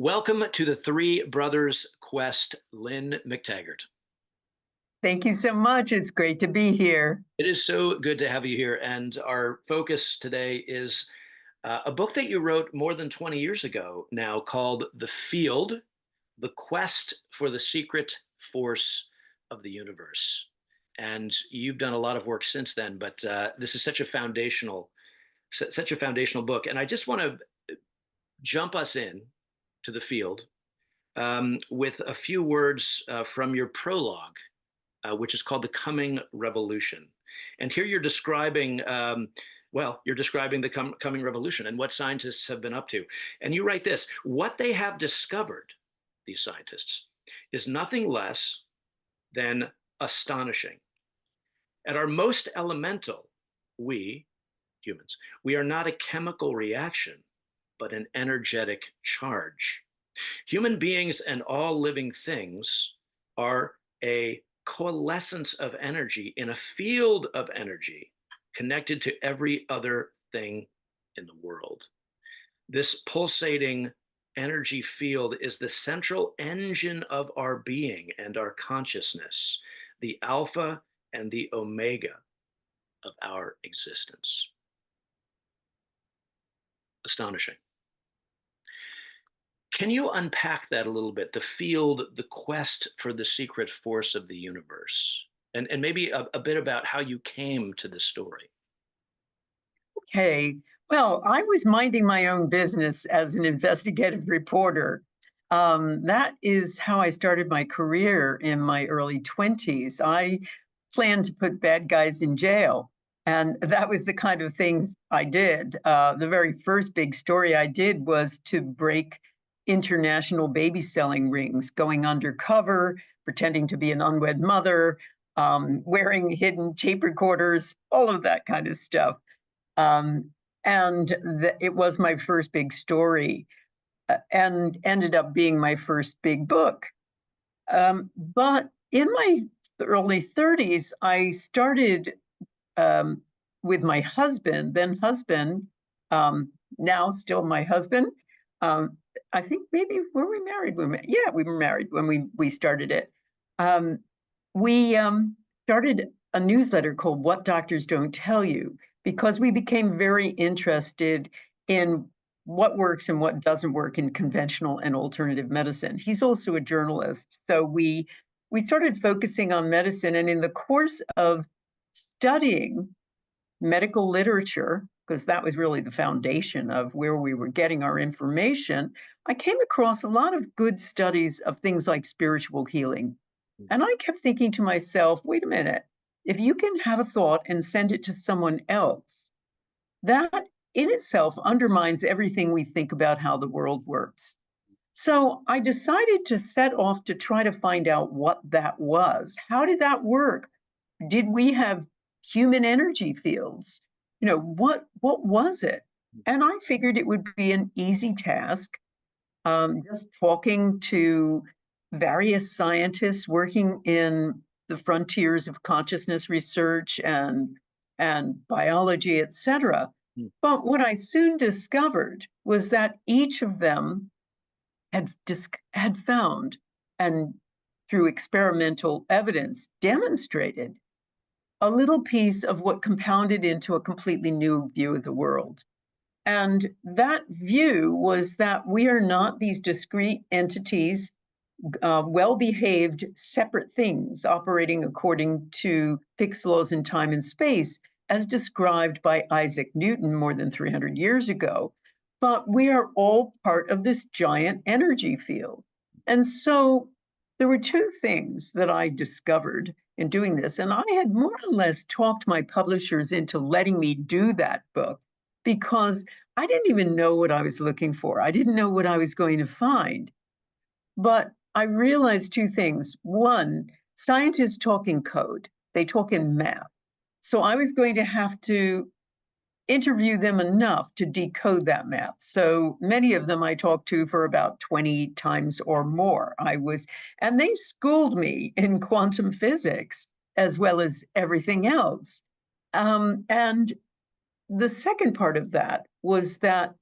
Welcome to the Three Brothers Quest, Lynne McTaggart. Thank you so much. It's great to be here. It is so good to have you here. And our focus today is a book that you wrote more than 20 years ago now called The Field, The Quest for the Secret Force of the Universe. And you've done a lot of work since then, but this is such a foundational book. And I just want to jump us in to the field with a few words from your prologue, which is called The Coming Revolution. And here you're describing, you're describing the coming revolution and what scientists have been up to. And you write this: what they have discovered, these scientists, is nothing less than astonishing. At our most elemental, we, humans, we are not a chemical reaction, but an energetic charge. Human beings and all living things are a coalescence of energy in a field of energy connected to every other thing in the world. This pulsating energy field is the central engine of our being and our consciousness, the alpha and the omega of our existence. Astonishing. Can you unpack that a little bit? The field, the quest for the secret force of the universe, and maybe a bit about how you came to this story. Okay. Well, I was minding my own business as an investigative reporter. That is how I started my career in my early 20s. I planned to put bad guys in jail. And that was the kind of things I did. The very first big story I did was to break international baby selling rings, going undercover, pretending to be an unwed mother, wearing hidden tape recorders, all of that kind of stuff. And it was my first big story and ended up being my first big book. But in my early 30s, I started with my husband, then husband, now still my husband. I think maybe were we married? Yeah, we were married when we started it. We started a newsletter called What Doctors Don't Tell You because we became very interested in what works and what doesn't work in conventional and alternative medicine. He's also a journalist, so we started focusing on medicine, and in the course of studying medical literature, because that was really the foundation of where we were getting our information, I came across a lot of good studies of things like spiritual healing. And I kept thinking to myself, wait a minute, if you can have a thought and send it to someone else, that in itself undermines everything we think about how the world works. So I decided to set off to try to find out what that was. How did that work? Did we have human energy fields? What was it? And I figured it would be an easy task, just talking to various scientists working in the frontiers of consciousness research and biology, et cetera. Hmm. But what I soon discovered was that each of them had found, and through experimental evidence demonstrated, a little piece of what compounded into a completely new view of the world. And that view was that we are not these discrete entities, well-behaved, separate things operating according to fixed laws in time and space, as described by Isaac Newton more than 300 years ago. But we are all part of this giant energy field. And so there were two things that I discovered in doing this. And I had more or less talked my publishers into letting me do that book because I didn't even know what I was looking for. I didn't know what I was going to find. But I realized two things. One, scientists talk in code, they talk in math. So I was going to have to interview them enough to decode that math. So many of them I talked to for about 20 times or more. And they schooled me in quantum physics as well as everything else. And the second part of that was that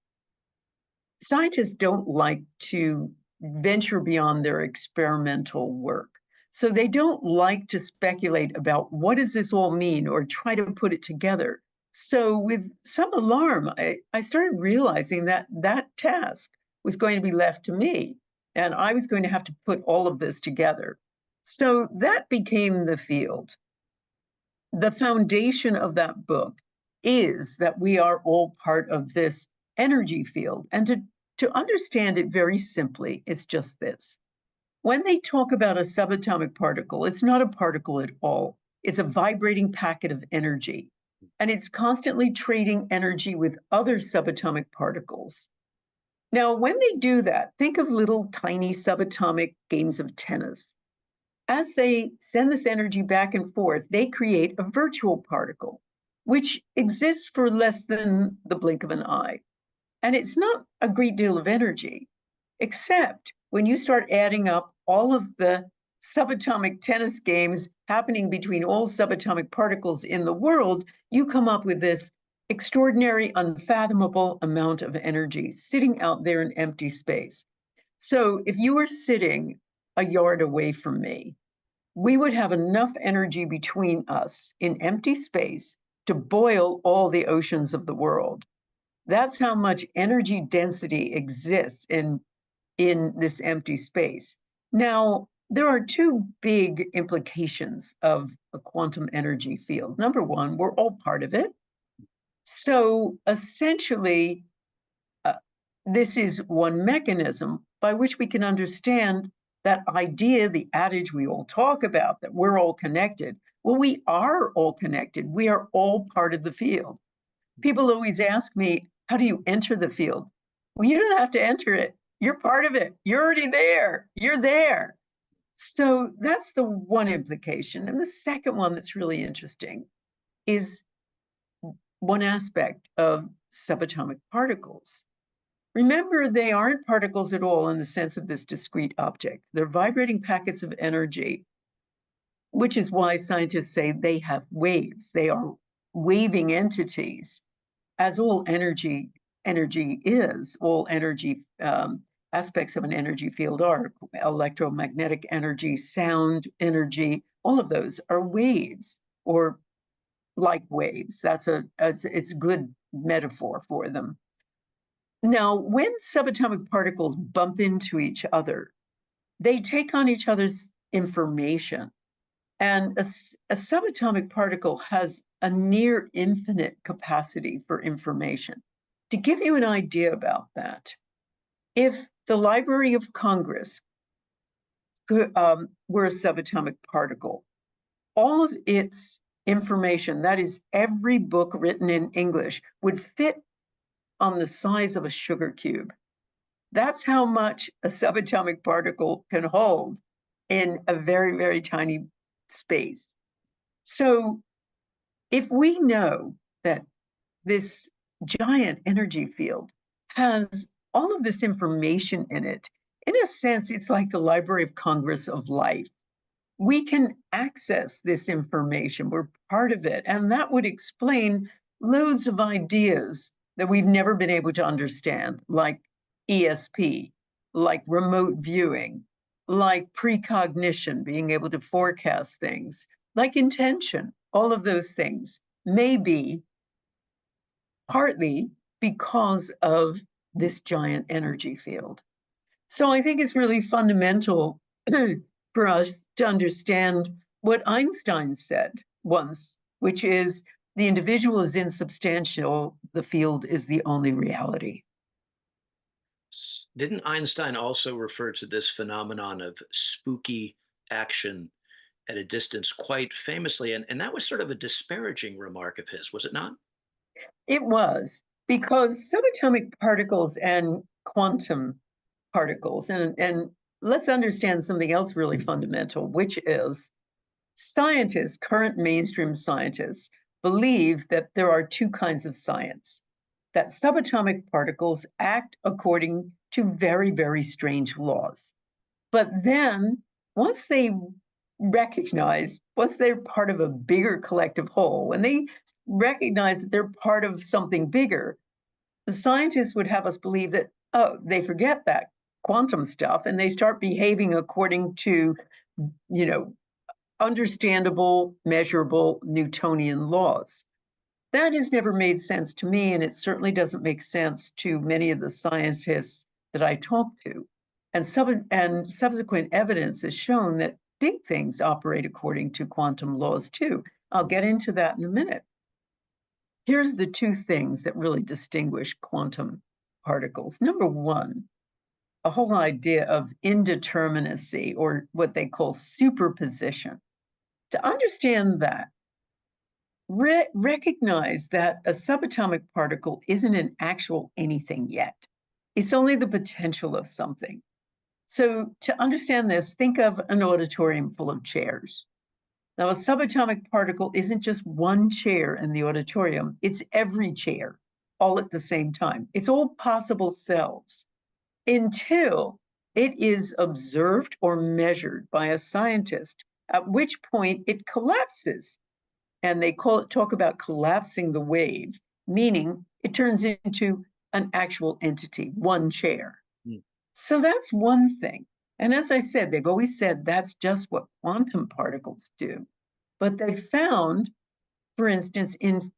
scientists don't like to venture beyond their experimental work. So they don't like to speculate about what does this all mean or try to put it together. So with some alarm, I started realizing that that task was going to be left to me, and I was going to have to put all of this together. So that became the field. The foundation of that book is that we are all part of this energy field. And to understand it very simply, it's just this. When they talk about a subatomic particle, it's not a particle at all. It's a vibrating packet of energy. And it's constantly trading energy with other subatomic particles. Now, when they do that, think of little tiny subatomic games of tennis. As they send this energy back and forth, they create a virtual particle, which exists for less than the blink of an eye. And it's not a great deal of energy, except when you start adding up all of the subatomic tennis games happening between all subatomic particles in the world, you come up with this extraordinary, unfathomable amount of energy sitting out there in empty space. So if you were sitting a yard away from me, we would have enough energy between us in empty space to boil all the oceans of the world. That's how much energy density exists in this empty space. Now, there are two big implications of a quantum energy field. Number one, we're all part of it. So essentially, uh, this is one mechanism by which we can understand that idea, the adage we all talk about, that we're all connected. Well, we are all connected. We are all part of the field. People always ask me, how do you enter the field? Well, you don't have to enter it. You're part of it. You're already there. You're there. So that's the one implication. And the second one that's really interesting is one aspect of subatomic particles. Remember, they aren't particles at all in the sense of this discrete object. They're vibrating packets of energy, which is why scientists say they have waves. They are waving entities, as all energy is, all energy aspects of an energy field are. Electromagnetic energy, sound energy, all of those are waves or like waves. It's a good metaphor for them. Now, when subatomic particles bump into each other, they take on each other's information. And a subatomic particle has a near infinite capacity for information. To give you an idea about that, if the Library of Congress were a subatomic particle, all of its information, that is, every book written in English, would fit on the size of a sugar cube. That's how much a subatomic particle can hold in a very, very tiny space. So if we know that this giant energy field has all of this information in it, in a sense, it's like the Library of Congress of life. We can access this information. We're part of it. And that would explain loads of ideas that we've never been able to understand, like ESP, like remote viewing, like precognition, being able to forecast things, like intention. All of those things may be partly because of this giant energy field. So I think it's really fundamental for us to understand what Einstein said once, which is the individual is insubstantial, the field is the only reality. Didn't Einstein also refer to this phenomenon of spooky action at a distance quite famously? And that was sort of a disparaging remark of his, was it not? It was because subatomic particles and quantum particles, and let's understand something else really fundamental, which is scientists, current mainstream scientists, believe that there are two kinds of science, that subatomic particles act according to very, very strange laws. But then once they once they're part of a bigger collective whole, when they recognize that they're part of something bigger, the scientists would have us believe that, oh, they forget that quantum stuff and they start behaving according to, you know, understandable, measurable Newtonian laws. That has never made sense to me, and it certainly doesn't make sense to many of the scientists that I talk to. And subsequent evidence has shown that big things operate according to quantum laws too. I'll get into that in a minute. Here's the two things that really distinguish quantum particles. Number one, a whole idea of indeterminacy, or what they call superposition. To understand that, recognize that a subatomic particle isn't an actual anything yet. It's only the potential of something. So to understand this, think of an auditorium full of chairs. Now, a subatomic particle isn't just one chair in the auditorium, it's every chair, all at the same time. It's all possible selves until it is observed or measured by a scientist, at which point it collapses. And they talk about collapsing the wave, meaning it turns into an actual entity, one chair. Mm. So that's one thing. And as I said, they've always said that's just what quantum particles do. But they found, for instance, in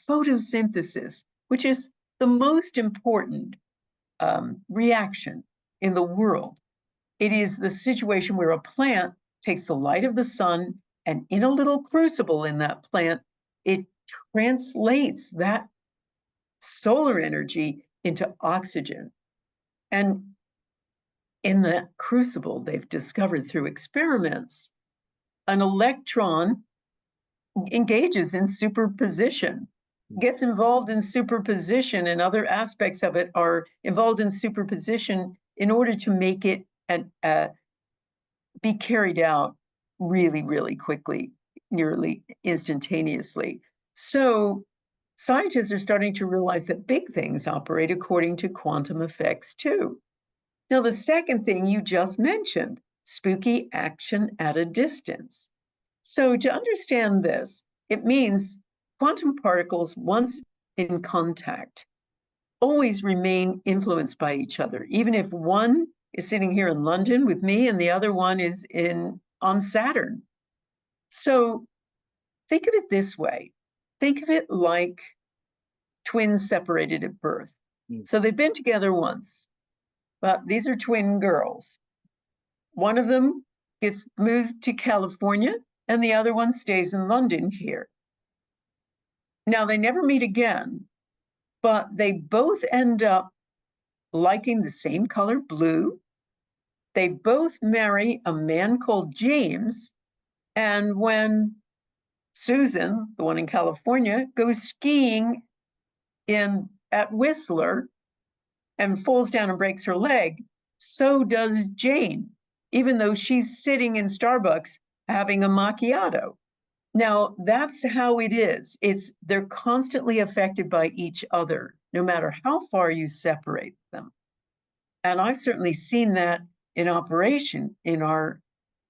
photosynthesis, which is the most important reaction in the world, it is the situation where a plant takes the light of the sun, and in a little crucible in that plant, it translates that solar energy into oxygen. And in the crucible, they've discovered through experiments, an electron engages in superposition, gets involved in superposition, and other aspects of it are involved in superposition in order to make it be carried out really, really quickly, nearly instantaneously. So scientists are starting to realize that big things operate according to quantum effects too. Now, the second thing you just mentioned, spooky action at a distance. So to understand this, it means quantum particles, once in contact, always remain influenced by each other, even if one is sitting here in London with me and the other one is on Saturn. So think of it this way. Think of it like twins separated at birth. Mm. So they've been together once, but these are twin girls. One of them gets moved to California and the other one stays in London here. Now they never meet again, but they both end up liking the same color blue. They both marry a man called James. And when Susan, the one in California, goes skiing at Whistler and falls down and breaks her leg, so does Jane, even though she's sitting in Starbucks having a macchiato. Now, that's how it is. They're constantly affected by each other, no matter how far you separate them. And I've certainly seen that in operation in our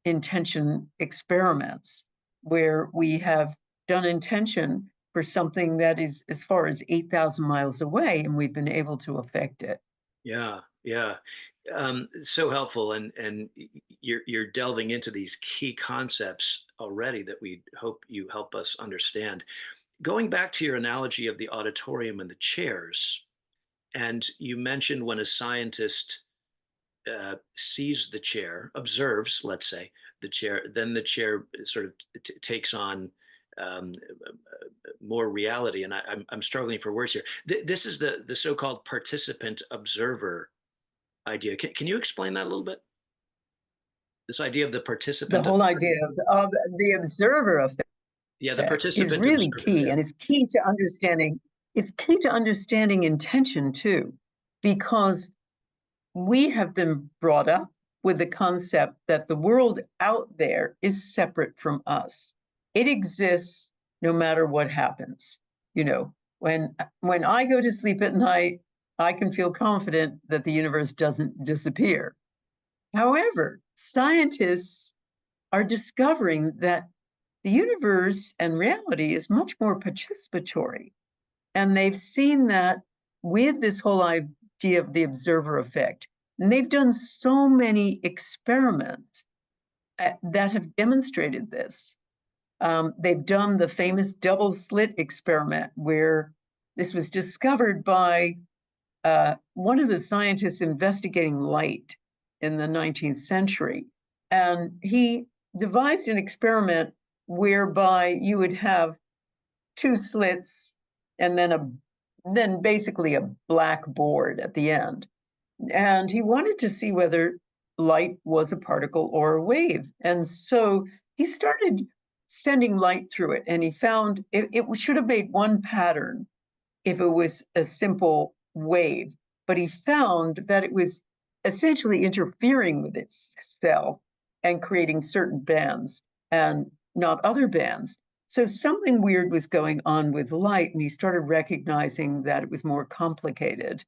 intention experiments, where we have done intention for something that is as far as 8,000 miles away, and we've been able to affect it. Yeah, yeah. So helpful, and you're delving into these key concepts already that we hope you help us understand. Going back to your analogy of the auditorium and the chairs, and you mentioned when a scientist sees the chair, observes, let's say, the chair, then the chair sort of takes on um, more reality. And I'm struggling for words here. This is the so-called participant observer idea. Can you explain that a little bit? This idea of the The participant, whole idea of the observer yeah, the effect is participant really observer. key, Yeah. and it's key to understanding. It's key to understanding intention too, because we have been brought up with the concept that the world out there is separate from us. It exists no matter what happens. You know, when I go to sleep at night, I can feel confident that the universe doesn't disappear. However, scientists are discovering that the universe and reality is much more participatory. And they've seen that with this whole idea of the observer effect. And they've done so many experiments that have demonstrated this. They've done the famous double slit experiment, where this was discovered by one of the scientists investigating light in the 19th century. And he devised an experiment whereby you would have two slits and then basically a black board at the end. And he wanted to see whether light was a particle or a wave. And so he started sending light through it, and he found it should have made one pattern if it was a simple wave, but he found that it was essentially interfering with itself and creating certain bands and not other bands. So something weird was going on with light, and he started recognizing that it was more complicated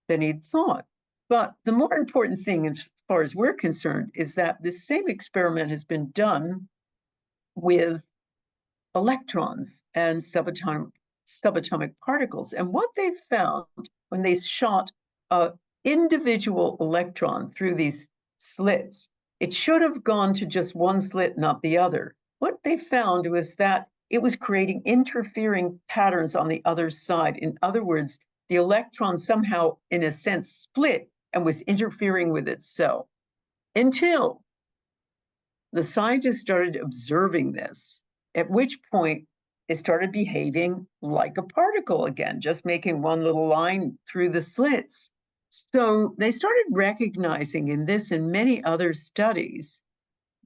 than he'd thought. But the more important thing, as far as we're concerned, is that this same experiment has been done with electrons and subatomic particles. And what they found when they shot an individual electron through these slits, it should have gone to just one slit, not the other. What they found was that it was creating interfering patterns on the other side. In other words, the electron somehow, in a sense, split and was interfering with itself, until the scientists started observing this, at which point it started behaving like a particle again, just making one little line through the slits. So they started recognizing in this and many other studies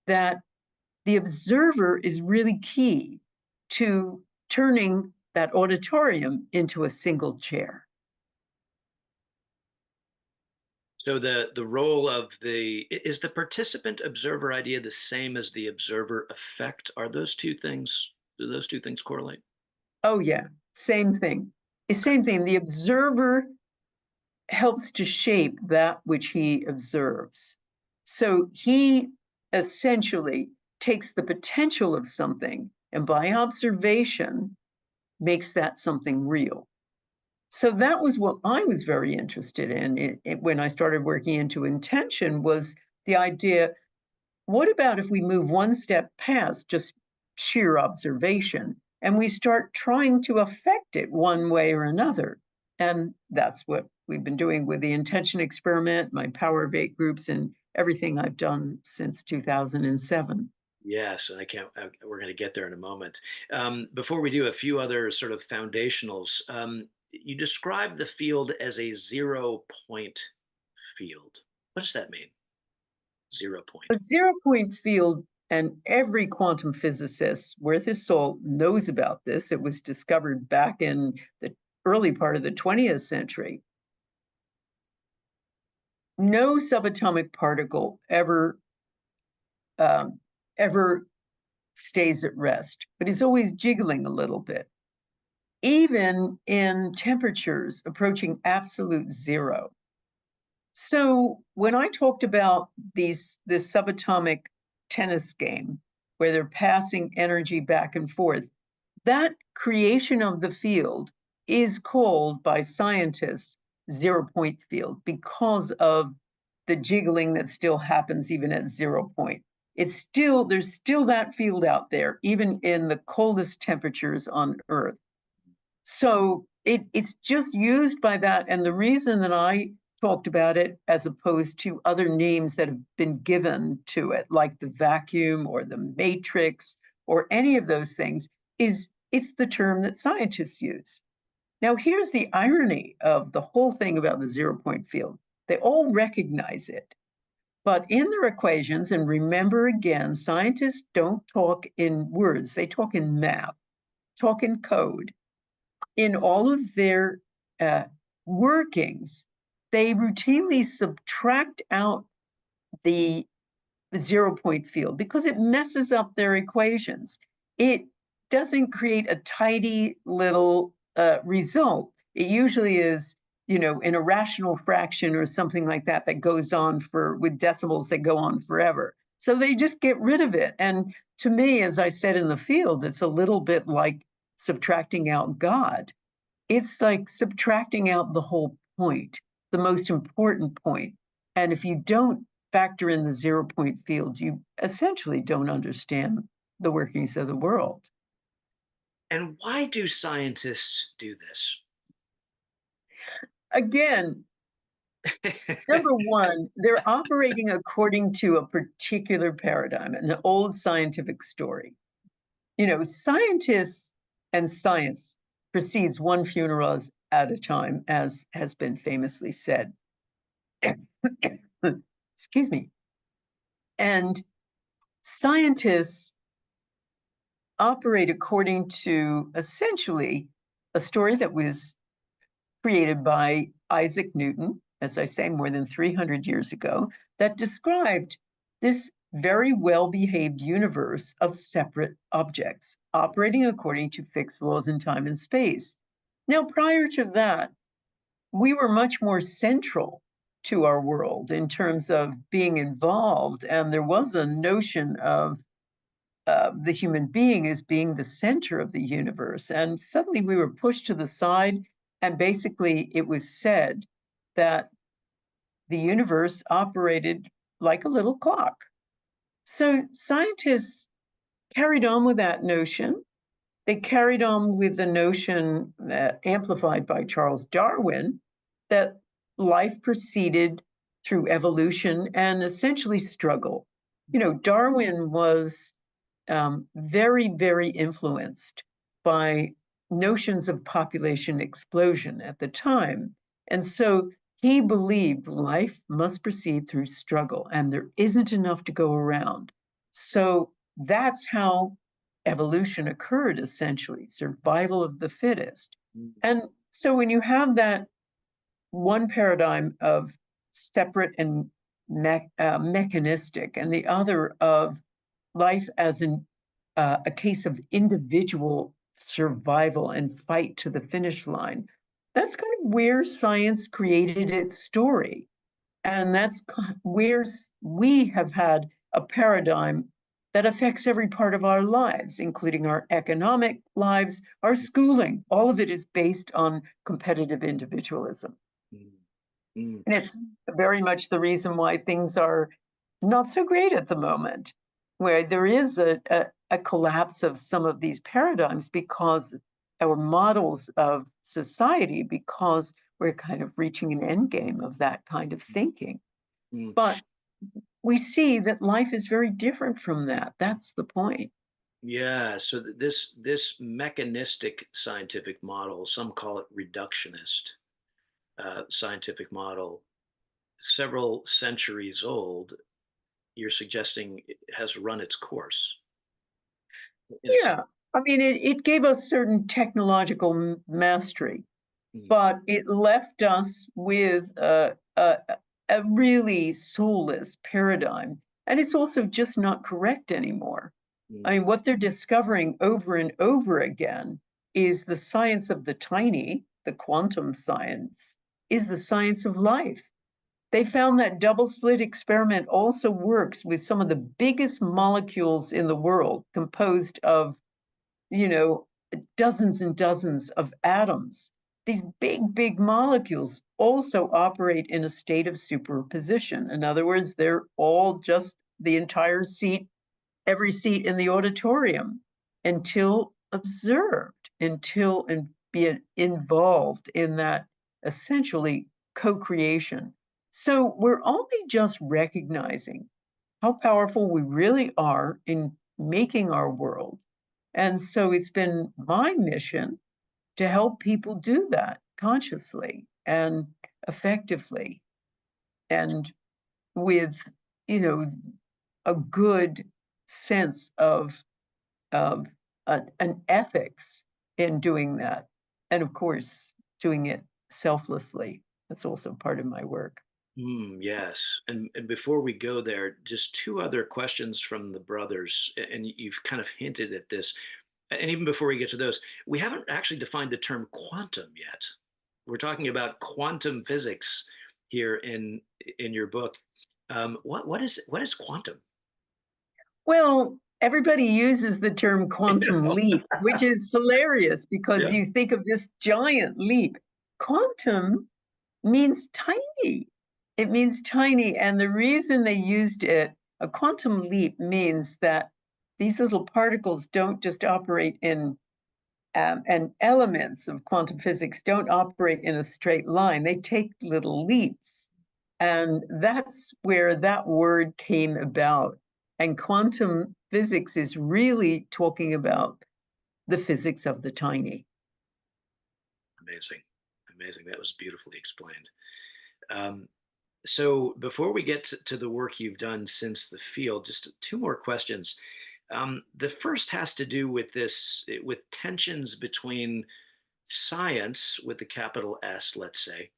that the observer is really key to turning that auditorium into a single chair. So the role of is the participant observer idea the same as the observer effect? Are those two things, do those two things correlate? Oh, yeah, same thing. The same thing. The observer helps to shape that which he observes. So he essentially takes the potential of something and by observation makes that something real. So that was what I was very interested in when I started working into intention, was the idea, what about if we move one step past just sheer observation and we start trying to affect it one way or another? And that's what we've been doing with the intention experiment, my Power of Eight groups, and everything I've done since 2007. Yes, and we're going to get there in a moment. Before we do, a few other sort of foundationals. You describe the field as a 0 point field. What does that mean? 0 point. A zero-point field, and every quantum physicist worth his salt knows about this. It was discovered back in the early part of the 20th century. No subatomic particle um, ever stays at rest, but is always jiggling a little bit, even in temperatures approaching absolute zero. So when I talked about this subatomic tennis game where they're passing energy back and forth, that creation of the field is called by scientists 0 point field, because of the jiggling that still happens even at 0 point. There's still that field out there, even in the coldest temperatures on Earth. So it's just used by that. And the reason that I talked about it as opposed to other names that have been given to it, like the vacuum or the matrix or any of those things, is it's the term that scientists use. Now, here's the irony of the whole thing about the 0 point field. They all recognize it. But in their equations, and remember again, scientists don't talk in words, they talk in math, talk in code. In all of their uh, workings, they routinely subtract out the 0 point field because it messes up their equations. It doesn't create a tidy little result. It usually is, an irrational fraction or something like that that goes on with decimals that go on forever. So they just get rid of it. And to me, as I said in the field, it's a little bit like subtracting out God. It's like subtracting out the whole point. the most important point. And if you don't factor in the 0 point field, you essentially don't understand the workings of the world. And why do scientists do this? Again, number one, they're operating according to a particular paradigm, an old scientific story. Scientists and science proceeds one funeral at a time, as has been famously said. Excuse me. And scientists operate according to essentially a story that was created by Isaac Newton, as I say, more than 300 years ago, that described this very well behaved universe of separate objects operating according to fixed laws in time and space. Now, prior to that, we were much more central to our world in terms of being involved, and there was a notion of the human being as being the center of the universe. And suddenly we were pushed to the side, and basically it was said that the universe operated like a little clock. So scientists carried on with that notion. They carried on with the notion, amplified by Charles Darwin, that life proceeded through evolution and essentially struggle. Darwin was very, very influenced by notions of population explosion at the time. And so he believed life must proceed through struggle and there isn't enough to go around. So that's how evolution occurred, essentially, survival of the fittest. Mm, And so when you have that one paradigm of separate and mechanistic, and the other of life as a case of individual survival and fight to the finish line. That's kind of where science created its story. And that's where we have had a paradigm that affects every part of our lives, including our economic lives, our schooling. All of it is based on competitive individualism. mm, mm. And it's very much the reason why things are not so great at the moment, where there is a collapse of some of these paradigms because our models of society, because we're kind of reaching an end game of that kind of thinking. Mm. But we see that life is very different from that. That's the point. Yeah, so this mechanistic scientific model, some call it reductionist scientific model, several centuries old, you're suggesting it has run its course. In a Yeah. I mean, it gave us certain technological mastery, mm, but it left us with a really soulless paradigm. And it's also just not correct anymore. I mm, mean, what they're discovering over and over again is the science of the tiny, the quantum science, is the science of life. They found that double slit experiment also works with some of the biggest molecules in the world, composed of you know, dozens and dozens of atoms. These big, big molecules also operate in a state of superposition. In other words, they're all just the entire seat, every seat in the auditorium until observed, until and be involved in that essentially co creation. So we're only just recognizing how powerful we really are in making our world. And so it's been my mission to help people do that consciously and effectively and with, you know, a good sense of an ethics in doing that. And of course, doing it selflessly. That's also part of my work. yes. And before we go there, just two other questions from the brothers, and you've kind of hinted at this. And even before we get to those, we haven't actually defined the term quantum yet. We're talking about quantum physics here in your book. What is quantum? Well, everybody uses the term quantum leap, which is hilarious because Yeah. you think of this giant leap. Quantum means tiny. It means tiny. And the reason they used it, a quantum leap means that these little particles don't just operate in, and elements of quantum physics don't operate in a straight line. They take little leaps. And that's where that word came about. And quantum physics is really talking about the physics of the tiny. Amazing. Amazing. That was beautifully explained. Um, so before we get to the work you've done since the field, just two more questions. The first has to do with with tensions between science with the capital S, let's say,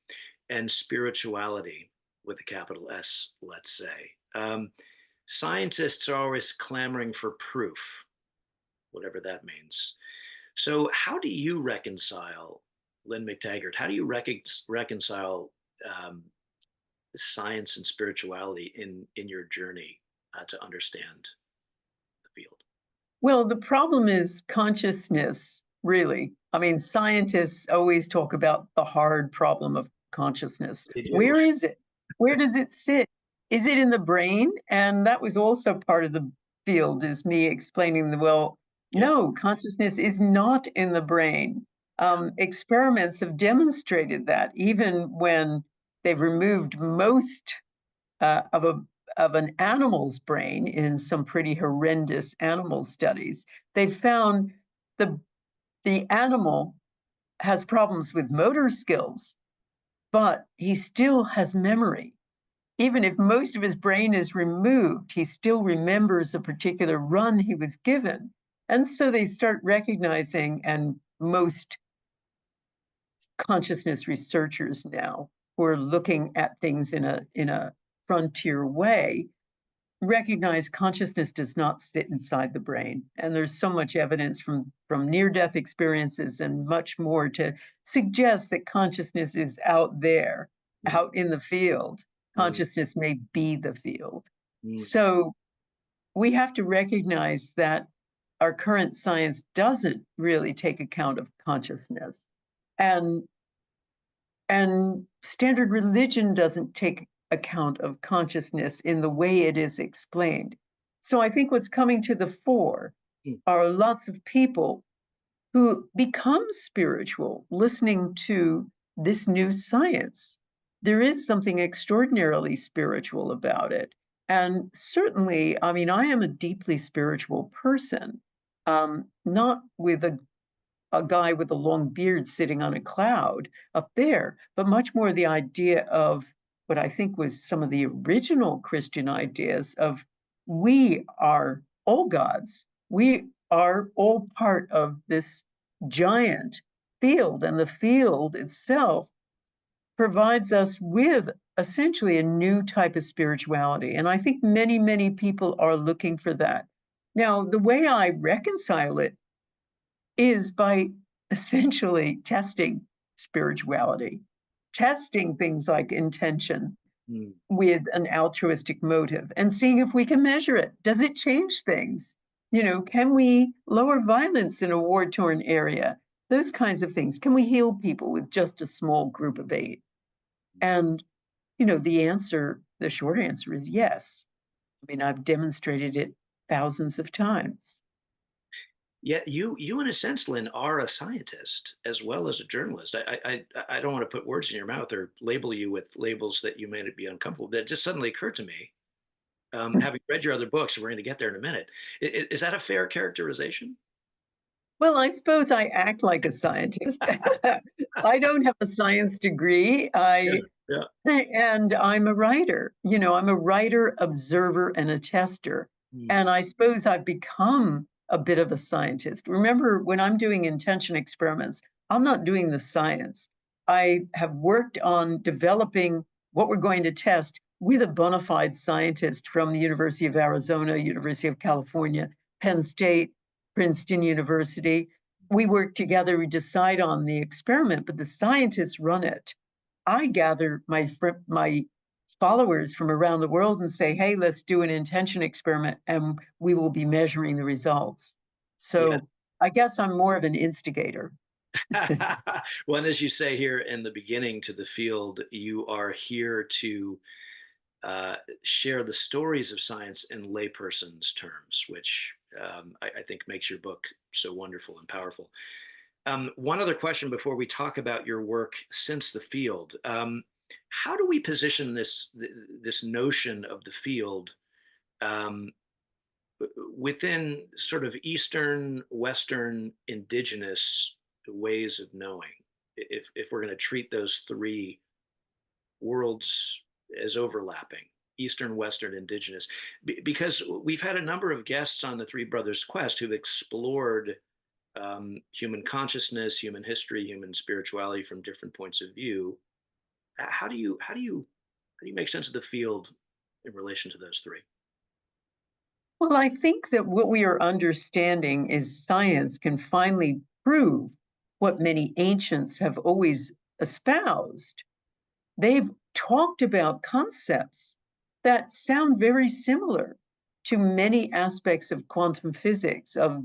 and spirituality with a capital S, let's say. Scientists are always clamoring for proof, whatever that means. So, how do you reconcile, Lynne McTaggart? How do you reconcile um, science and spirituality in your journey to understand the field? Well, the problem is consciousness, really. I mean, scientists always talk about the hard problem of consciousness. They do. Where is it? Where does it sit? Is it in the brain? And that was also part of the field, is me explaining well, Yeah. no, consciousness is not in the brain. Experiments have demonstrated that even when they've removed most of an animal's brain in some pretty horrendous animal studies, they found the the animal has problems with motor skills, but he still has memory. Even if most of his brain is removed, he still remembers a particular run he was given. And so they start recognizing, and most consciousness researchers now who are looking at things in a frontier way recognize consciousness does not sit inside the brain. And there's so much evidence from near-death experiences and much more to suggest that consciousness is out there, Mm, out in the field. mm, Consciousness may be the field. mm. So we have to recognize that our current science doesn't really take account of consciousness. And and standard religion doesn't take account of consciousness in the way it is explained. So I think what's coming to the fore Mm. are lots of people who become spiritual listening to this new science. There is something extraordinarily spiritual about it. And certainly, I mean, I am a deeply spiritual person, not with a guy with a long beard sitting on a cloud up there, but much more the idea of what I think was some of the original Christian ideas of we are all gods. We are all part of this giant field, and the field itself provides us with essentially a new type of spirituality. And I think many, many people are looking for that. Now, the way I reconcile it is by essentially testing spirituality, testing things like intention Mm. with an altruistic motive and seeing if we can measure it. Does it change things? You know, can we lower violence in a war torn area? Those kinds of things. Can we heal people with just a small group of eight? And, you know, the short answer is yes. I mean, I've demonstrated it thousands of times. Yeah, you in a sense, Lynn, are a scientist as well as a journalist. I don't want to put words in your mouth or label you with labels that you may be uncomfortable. But it just suddenly occurred to me, having read your other books, we're going to get there in a minute. Is that a fair characterization? Well, I suppose I act like a scientist. I don't have a science degree. Yeah, I yeah. and I'm a writer. You know, I'm a writer, observer, and a tester. Mm, And I suppose I've become a bit of a scientist. Remember, when I'm doing intention experiments, I'm not doing the science. I have worked on developing what we're going to test with a bona fide scientist from the University of Arizona, University of California, Penn State, Princeton University. We work together, we decide on the experiment, but the scientists run it. I gather my followers from around the world and say, "Hey, let's do an intention experiment, and we will be measuring the results." yeah. So I guess I'm more of an instigator. Well, and as you say here in the beginning to the field, you are here to share the stories of science in layperson's terms, which I think makes your book so wonderful and powerful. One other question before we talk about your work since the field. How do we position this notion of the field um, within sort of Eastern, Western, indigenous ways of knowing? If we're going to treat those three worlds as overlapping, Eastern, Western, Indigenous, because we've had a number of guests on the Three Brothers Quest who've explored human consciousness, human history, human spirituality from different points of view. How do you make sense of the field in relation to those three? Well, I think that what we are understanding is science can finally prove what many ancients have always espoused. They've talked about concepts that sound very similar to many aspects of quantum physics, of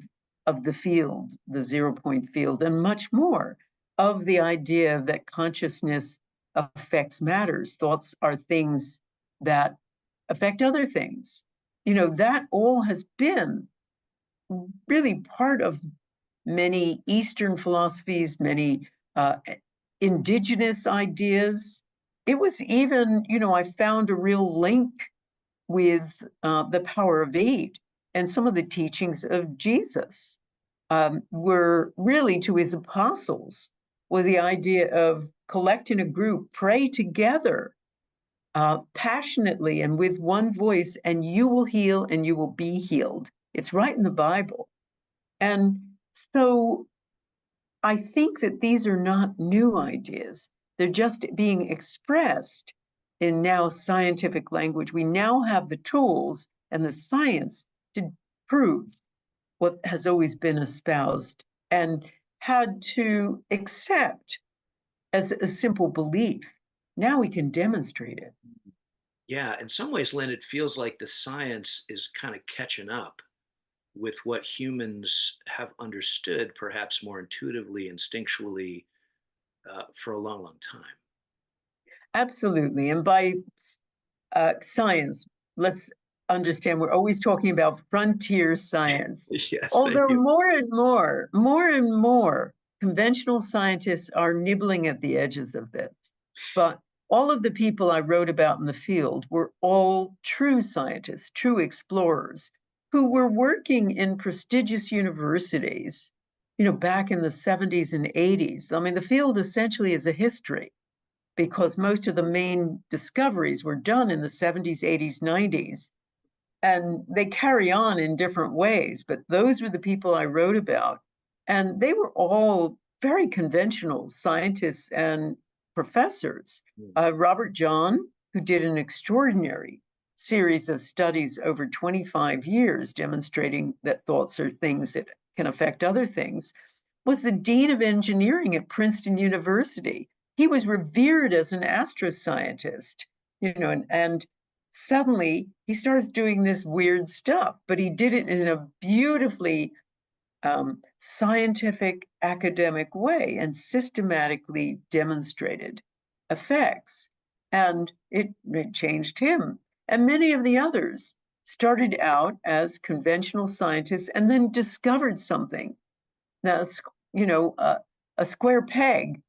the field, the zero point field, and much more, of the idea that consciousness affects matters. Thoughts are things that affect other things. That all has been really part of many Eastern philosophies, many indigenous ideas. It was even, I found a real link with the power of eight and some of the teachings of Jesus were really to his apostles, was the idea of collect in a group, pray together passionately and with one voice, and you will heal and you will be healed. It's right in the Bible. And so I think that these are not new ideas. They're just being expressed in now scientific language. We now have the tools and the science to prove what has always been espoused and had to accept as a simple belief. Now we can demonstrate it. Yeah, in some ways, Lynn, it feels like the science is kind of catching up with what humans have understood, perhaps more intuitively, instinctually, for a long, long time. Absolutely. And by science, let's understand we're always talking about frontier science. Yes, thank Although you. more and more conventional scientists are nibbling at the edges of this. But all of the people I wrote about in the field were all true scientists, true explorers who were working in prestigious universities, back in the 70s and 80s. I mean, the field essentially is a history because most of the main discoveries were done in the 70s, 80s, 90s, and they carry on in different ways. But those were the people I wrote about. And they were all very conventional scientists and professors. Mm. Robert John, who did an extraordinary series of studies over 25 years demonstrating that thoughts are things that can affect other things, was the dean of engineering at Princeton University. He was revered as an astroscientist, and suddenly he starts doing this weird stuff, but he did it in a beautifully scientific, academic way and systematically demonstrated effects. And it changed him. And many of the others started out as conventional scientists and then discovered something. Now, a square peg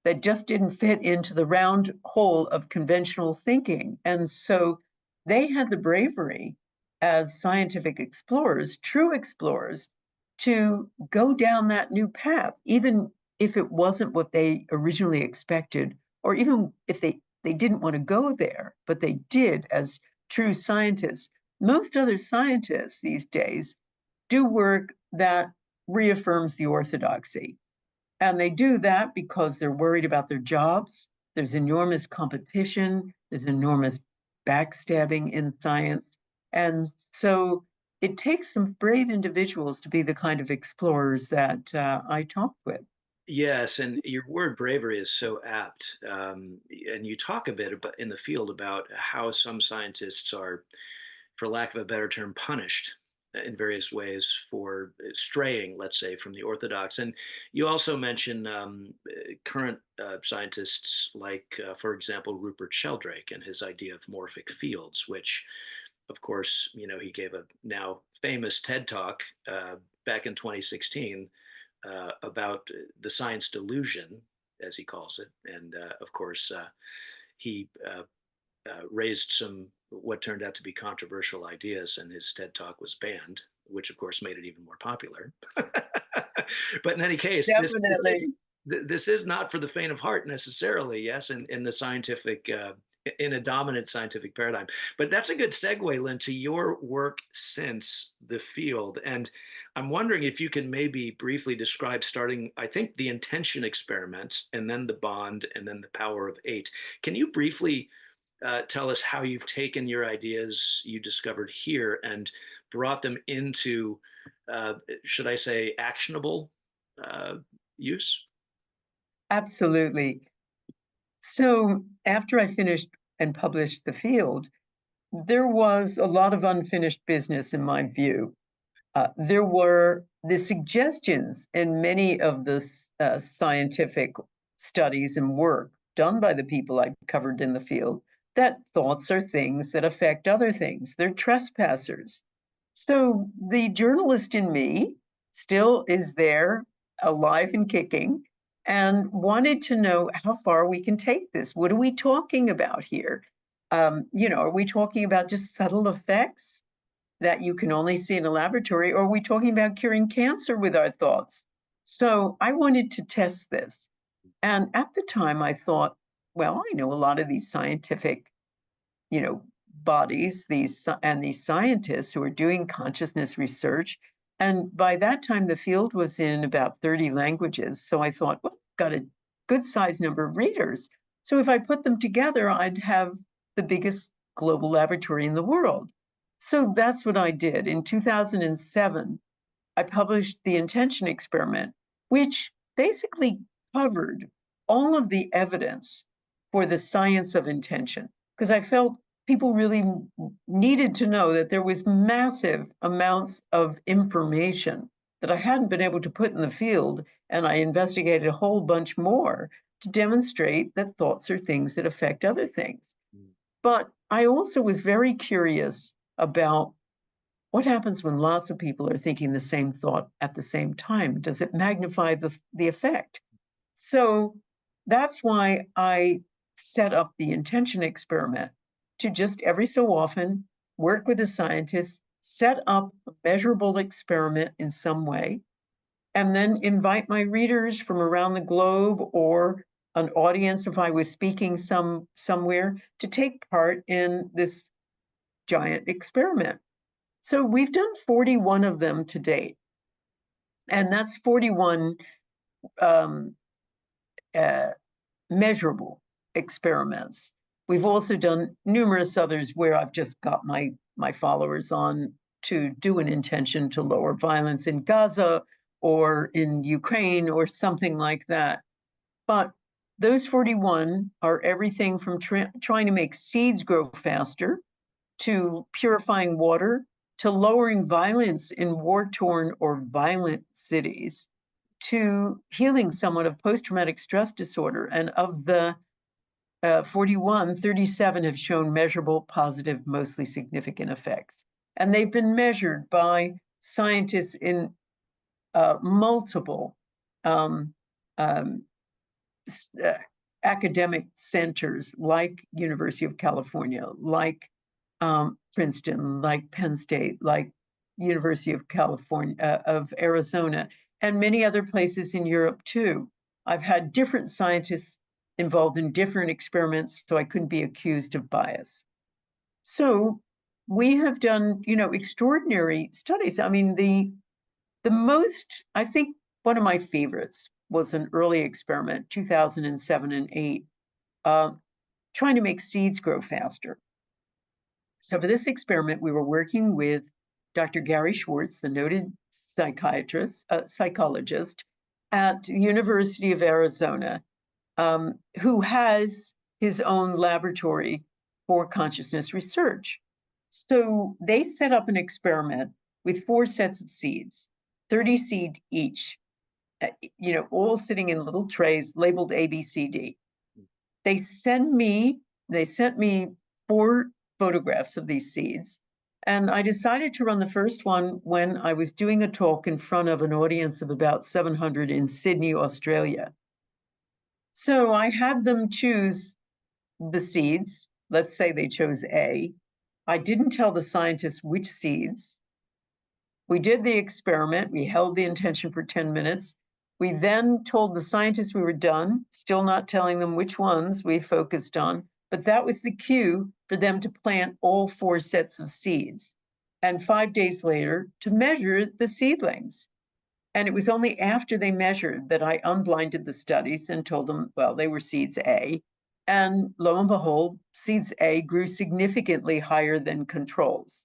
that just didn't fit into the round hole of conventional thinking. And so they had the bravery as scientific explorers, true explorers, to go down that new path, even if it wasn't what they originally expected, or even if they didn't want to go there, but they did as true scientists. Most other scientists these days do work that reaffirms the orthodoxy. And they do that because they're worried about their jobs. There's enormous competition, there's enormous backstabbing in science. And so it takes some brave individuals to be the kind of explorers that I talked with. Yes, and your word bravery is so apt. And you talk a bit about in the field about how some scientists are, for lack of a better term, punished. in various ways for straying, let's say, from the orthodox. And you also mention current scientists like, for example, Rupert Sheldrake and his idea of morphic fields, which, of course, he gave a now famous TED talk back in 2016 about the science delusion, as he calls it. And of course, he raised some what turned out to be controversial ideas, and his TED talk was banned, which of course made it even more popular. But in any case, Definitely. this is not for the faint of heart necessarily. Yes, in the scientific. In a dominant scientific paradigm. But that's a good segue, Lynn, to your work since the field. And I'm wondering if you can maybe briefly describe starting, I think, the intention experiment, and then the bond, and then the power of eight. Can you briefly tell us how you've taken your ideas you discovered here and brought them into, should I say, actionable uh, use? Absolutely. So after I finished and published The Field, there was a lot of unfinished business in my view. There were the suggestions in many of the scientific studies and work done by the people I covered in the field that thoughts are things that affect other things. They're trespassers. So the journalist in me still is there, alive and kicking, and wanted to know how far we can take this. What are we talking about here? Are we talking about just subtle effects that you can only see in a laboratory, or are we talking about curing cancer with our thoughts? So I wanted to test this. And at the time, I thought, well, I know a lot of these scientific, you know, bodies, these scientists who are doing consciousness research. And by that time, the field was in about 30 languages. So I thought, well, I've got a good sized number of readers. So if I put them together, I'd have the biggest global laboratory in the world. So that's what I did. In 2007, I published The Intention Experiment, which basically covered all of the evidence for the science of intention, because I felt people really needed to know that there was massive amounts of information that I hadn't been able to put in the field, and I investigated a whole bunch more to demonstrate that thoughts are things that affect other things. But I also was very curious about what happens when lots of people are thinking the same thought at the same time? Does it magnify the effect? So that's why I set up the intention experiment to just every so often work with a scientist, set up a measurable experiment in some way, and then invite my readers from around the globe or an audience if I was speaking somewhere to take part in this giant experiment. So we've done 41 of them to date, and that's 41 um, uh, measurable experiments. We've also done numerous others where I've just got my followers on to do an intention to lower violence in Gaza or in Ukraine or something like that. But those 41 are everything from trying to make seeds grow faster to purifying water, to lowering violence in war-torn or violent cities, to healing someone of post-traumatic stress disorder. And of the 41, 37 have shown measurable, positive, mostly significant effects. And they've been measured by scientists in multiple um, um, uh, academic centers like University of California, like Princeton, like Penn State, like University of California, of Arizona, and many other places in Europe too. I've had different scientists involved in different experiments, so I couldn't be accused of bias. So we have done, extraordinary studies. I mean, the most, I think one of my favorites was an early experiment, 2007 and 8, uh, trying to make seeds grow faster. So for this experiment, we were working with Dr. Gary Schwartz, the noted psychologist at the University of Arizona, who has his own laboratory for consciousness research. So they set up an experiment with 4 sets of seeds, 30 seed each, all sitting in little trays labeled A, B, C, D. They sent me 4 photographs of these seeds. And I decided to run the first one when I was doing a talk in front of an audience of about 700 in Sydney, Australia. So I had them choose the seeds. Let's say they chose A. I didn't tell the scientists which seeds. We did the experiment. We held the intention for 10 minutes. We then told the scientists we were done, still not telling them which ones we focused on, but that was the cue for them to plant all 4 sets of seeds. And 5 days later, to measure the seedlings. And it was only after they measured that I unblinded the studies and told them, well, they were seeds A. And lo and behold, seeds A grew significantly higher than controls.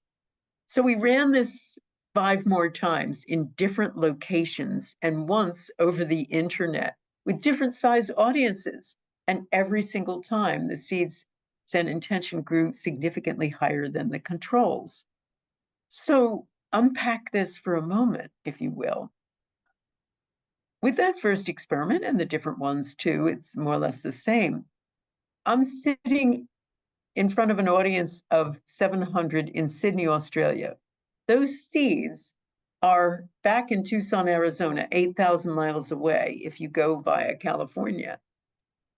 So we ran this 5 more times in different locations and once over the internet with different size audiences. And every single time, the seeds sent intention grew significantly higher than the controls. So unpack this for a moment, if you will. With that first experiment and the different ones too, it's more or less the same. I'm sitting in front of an audience of 700 in Sydney, Australia. Those seeds are back in Tucson, Arizona, 8,000 miles away if you go via California.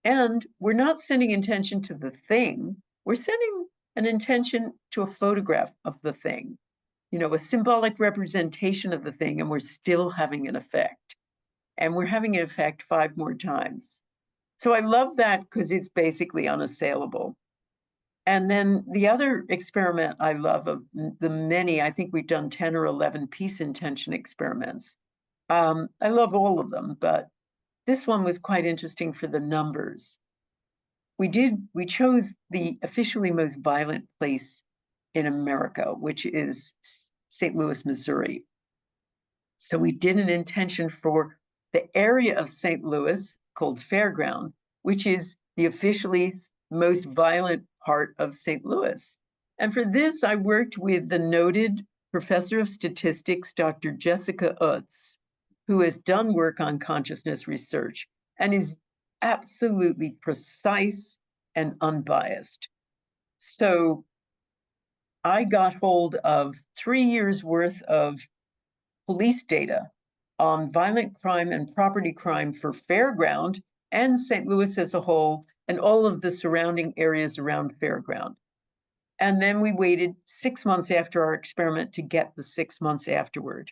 And we're not sending intention to the thing, we're sending an intention to a photograph of the thing, a symbolic representation of the thing, and we're still having an effect. And we're having an effect 5 more times. So I love that because it's basically unassailable. And then the other experiment I love of the many, I think we've done 10 or 11 peace intention experiments. I love all of them, but this one was quite interesting for the numbers. We chose the officially most violent place in America, which is St. Louis, Missouri. So we did an intention for the area of St. Louis called Fairground, which is the officially most violent part of St. Louis. And for this, I worked with the noted professor of statistics, Dr. Jessica Utz, who has done work on consciousness research and is absolutely precise and unbiased. So I got hold of 3 years worth of police data on violent crime and property crime for Fairground and St. Louis as a whole, and all of the surrounding areas around Fairground. And then we waited 6 months after our experiment to get the 6 months afterward.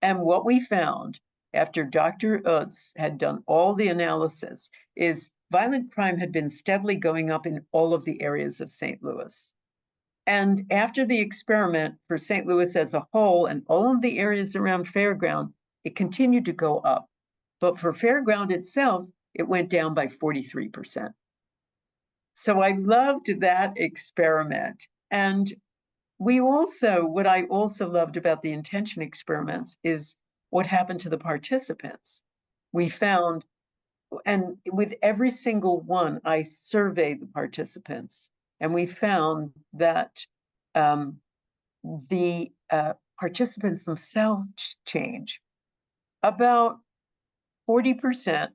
And what we found after Dr. Utz had done all the analysis is violent crime had been steadily going up in all of the areas of St. Louis. And after the experiment for St. Louis as a whole and all of the areas around Fairground, it continued to go up. But for Fairground itself, it went down by 43%. So I loved that experiment. And what I also loved about the intention experiments is what happened to the participants. We found, and with every single one, I surveyed the participants, and we found that the participants themselves change. About 40%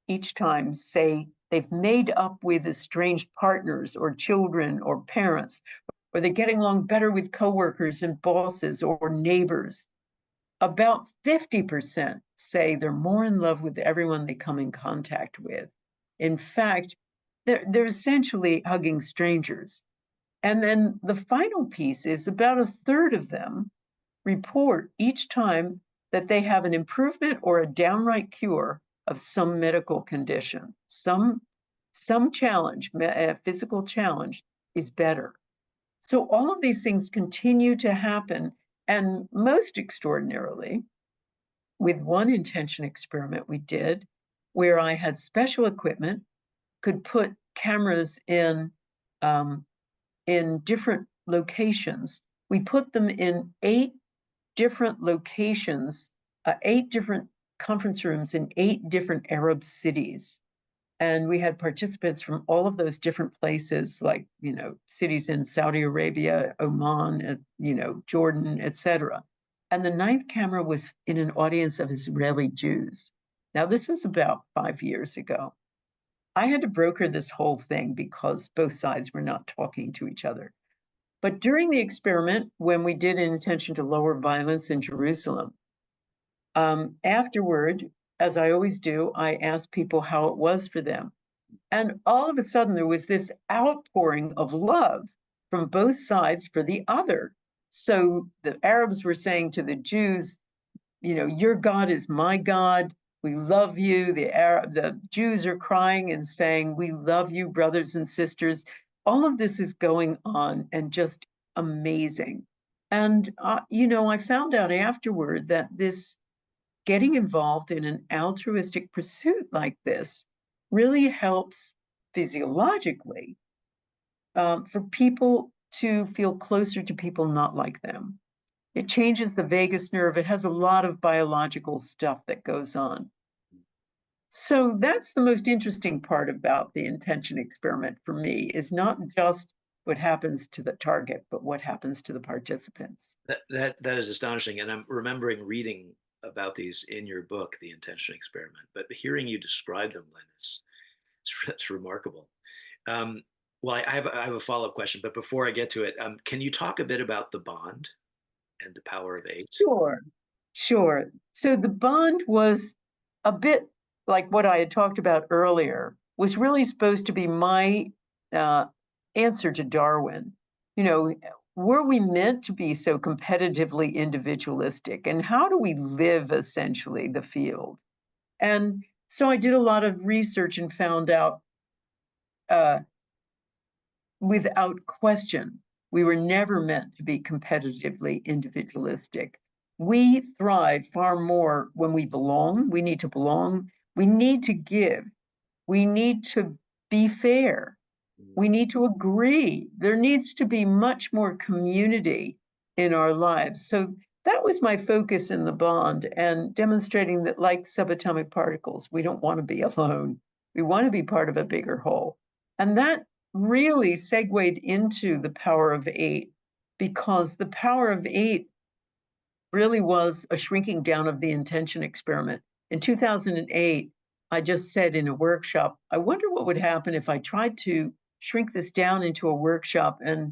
each time say they've made up with estranged partners or children or parents, or they're getting along better with coworkers and bosses or neighbors. About 50% say they're more in love with everyone they come in contact with. In fact, they're essentially hugging strangers. And then the final piece is about a third of them report each time that they have an improvement or a downright cure of some medical condition. Some challenge, a physical challenge, is better. So all of these things continue to happen. And most extraordinarily, with one intention experiment we did, where I had special equipment, could put cameras in different locations. We put them in 8 different locations, 8 different conference rooms in 8 different Arab cities. And we had participants from all of those different places, like, cities in Saudi Arabia, Oman, Jordan, etc. and the ninth camera was in an audience of Israeli Jews. Now, this was about 5 years ago. I had to broker this whole thing because both sides were not talking to each other. But during the experiment, when we did an intention to lower violence in Jerusalem, afterward, as I always do, I asked people how it was for them. And all of a sudden, there was this outpouring of love from both sides for the other. So the Arabs were saying to the Jews, you know, your God is my God. We love you. The Jews are crying and saying, we love you, brothers and sisters. All of this is going on and just amazing. And, I found out afterward that this getting involved in an altruistic pursuit like this really helps physiologically for people to feel closer to people not like them. It changes the vagus nerve. It has a lot of biological stuff that goes on. So that's the most interesting part about the intention experiment for me is not just what happens to the target, but what happens to the participants. That is astonishing, and I'm remembering reading about these in your book, The Intention Experiment. But hearing you describe them, Lynn, it's remarkable. Um, well, I have a follow-up question, but before I get to it, can you talk a bit about the bond and the power of eight? Sure, sure. So the bond was a bit like what I had talked about earlier, was really supposed to be my uh, answer to Darwin. You know, were we meant to be so competitively individualistic? And how do we live essentially the field? And so I did a lot of research and found out uh, without question, we were never meant to be competitively individualistic. We thrive far more when we belong. We need to belong. We need to give. We need to be fair. We need to agree. There needs to be much more community in our lives. So that was my focus in the bond and demonstrating that, like subatomic particles, we don't want to be alone. We want to be part of a bigger whole. And that really segued into the power of eight, because the power of eight really was a shrinking down of the intention experiment. In 2008, I just said in a workshop, I wonder what would happen if I tried to shrink this down into a workshop. And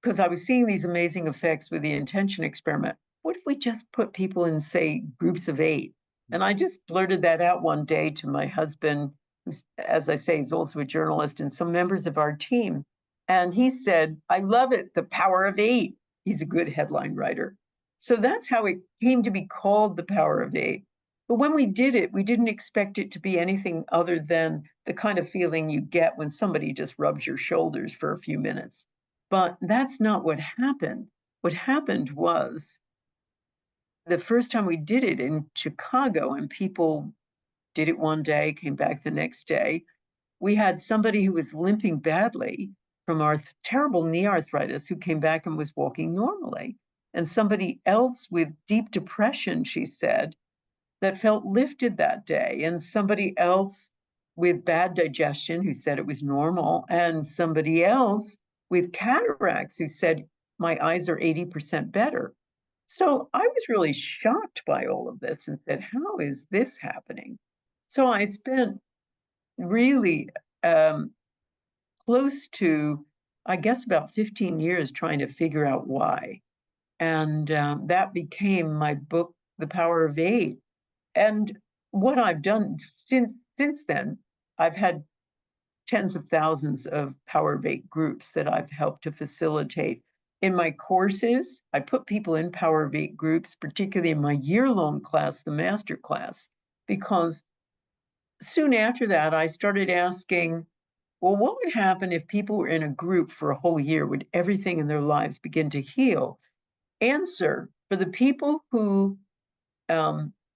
because I was seeing these amazing effects with the intention experiment, what if we just put people in, say, groups of eight? And I just blurted that out one day to my husband, who's, as I say, is also a journalist, and some members of our team. And he said, I love it, the power of eight. He's a good headline writer. So that's how it came to be called the power of eight. But when we did it, we didn't expect it to be anything other than the kind of feeling you get when somebody just rubs your shoulders for a few minutes. But that's not what happened. What happened was the first time we did it in Chicago, and people did it one day, came back the next day, we had somebody who was limping badly from our terrible knee arthritis who came back and was walking normally. And somebody else with deep depression, she said, that felt lifted that day, and somebody else with bad digestion who said it was normal, and somebody else with cataracts who said, my eyes are 80% better. So I was really shocked by all of this and said, how is this happening? So I spent really close to, I guess, about 15 years trying to figure out why. And that became my book, The Power of Eight. And what I've done since then, I've had tens of thousands of Power of Eight groups that I've helped to facilitate. In my courses, I put people in Power of Eight groups, particularly in my year-long class, the master class, because soon after that, I started asking, well, what would happen if people were in a group for a whole year? Would everything in their lives begin to heal? Answer, for the people who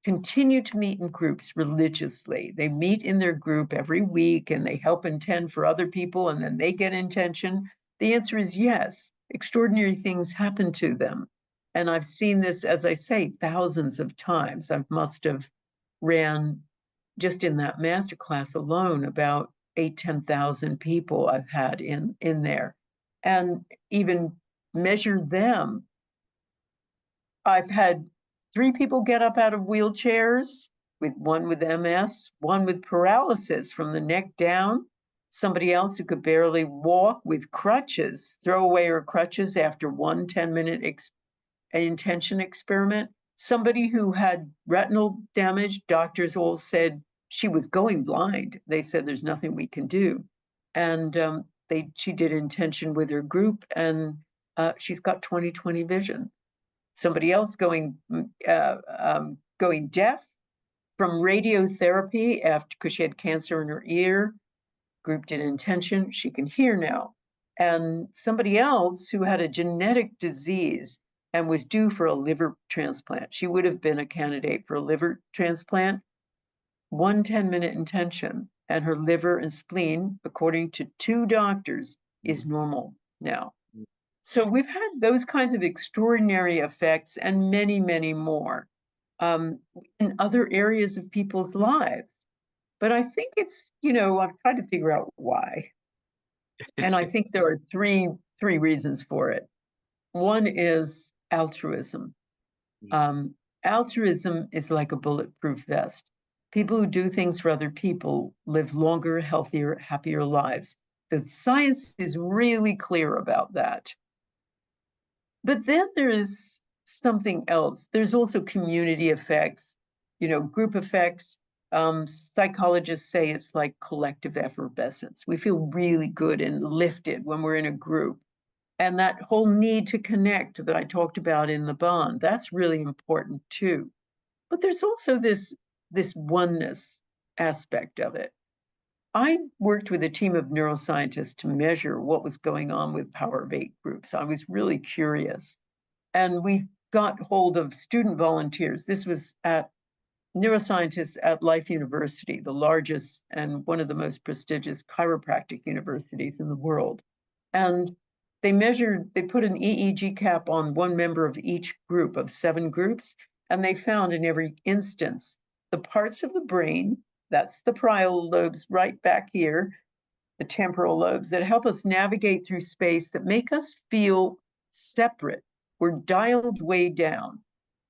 continue to meet in groups religiously. They meet in their group every week and they help intend for other people and then they get intention. The answer is yes. Extraordinary things happen to them. And I've seen this, as I say, thousands of times. I must have ran just in that masterclass alone about 10,000 people I've had in there, and even measured them I've had 3 people get up out of wheelchairs, with one with MS, one with paralysis from the neck down, somebody else who could barely walk with crutches, throw away her crutches after one 10-minute intention experiment, somebody who had retinal damage, doctors all said she was going blind. They said, "There's nothing we can do." And, she did intention with her group, and, she's got 20/20 vision. Somebody else going deaf from radiotherapy after because she had cancer in her ear. Group did intention. She can hear now. And somebody else who had a genetic disease and was due for a liver transplant. She would have been a candidate for a liver transplant. One 10-minute intention, and her liver and spleen, according to 2 doctors, is normal now. So we've had those kinds of extraordinary effects and many, many more in other areas of people's lives. But I think it's, I've tried to figure out why. And I think there are three reasons for it. One is altruism. Um, Altruism is like a bulletproof vest. People who do things for other people live longer, healthier, happier lives. The science is really clear about that. But then there's something else. There's also community effects, group effects. Psychologists say it's like collective effervescence. We feel really good and lifted when we're in a group. And that whole need to connect that I talked about in the bond, that's really important too. But there's also this oneness aspect of it. I worked with a team of neuroscientists to measure what was going on with Power of Eight groups. I was really curious. And we got hold of student volunteers. This was at neuroscientists at Life University, the largest and one of the most prestigious chiropractic universities in the world. And they put an EEG cap on one member of each group of 7 groups, and they found in every instance the parts of the brain, that's the parietal lobes right back here, the temporal lobes that help us navigate through space, that make us feel separate. We're dialed way down.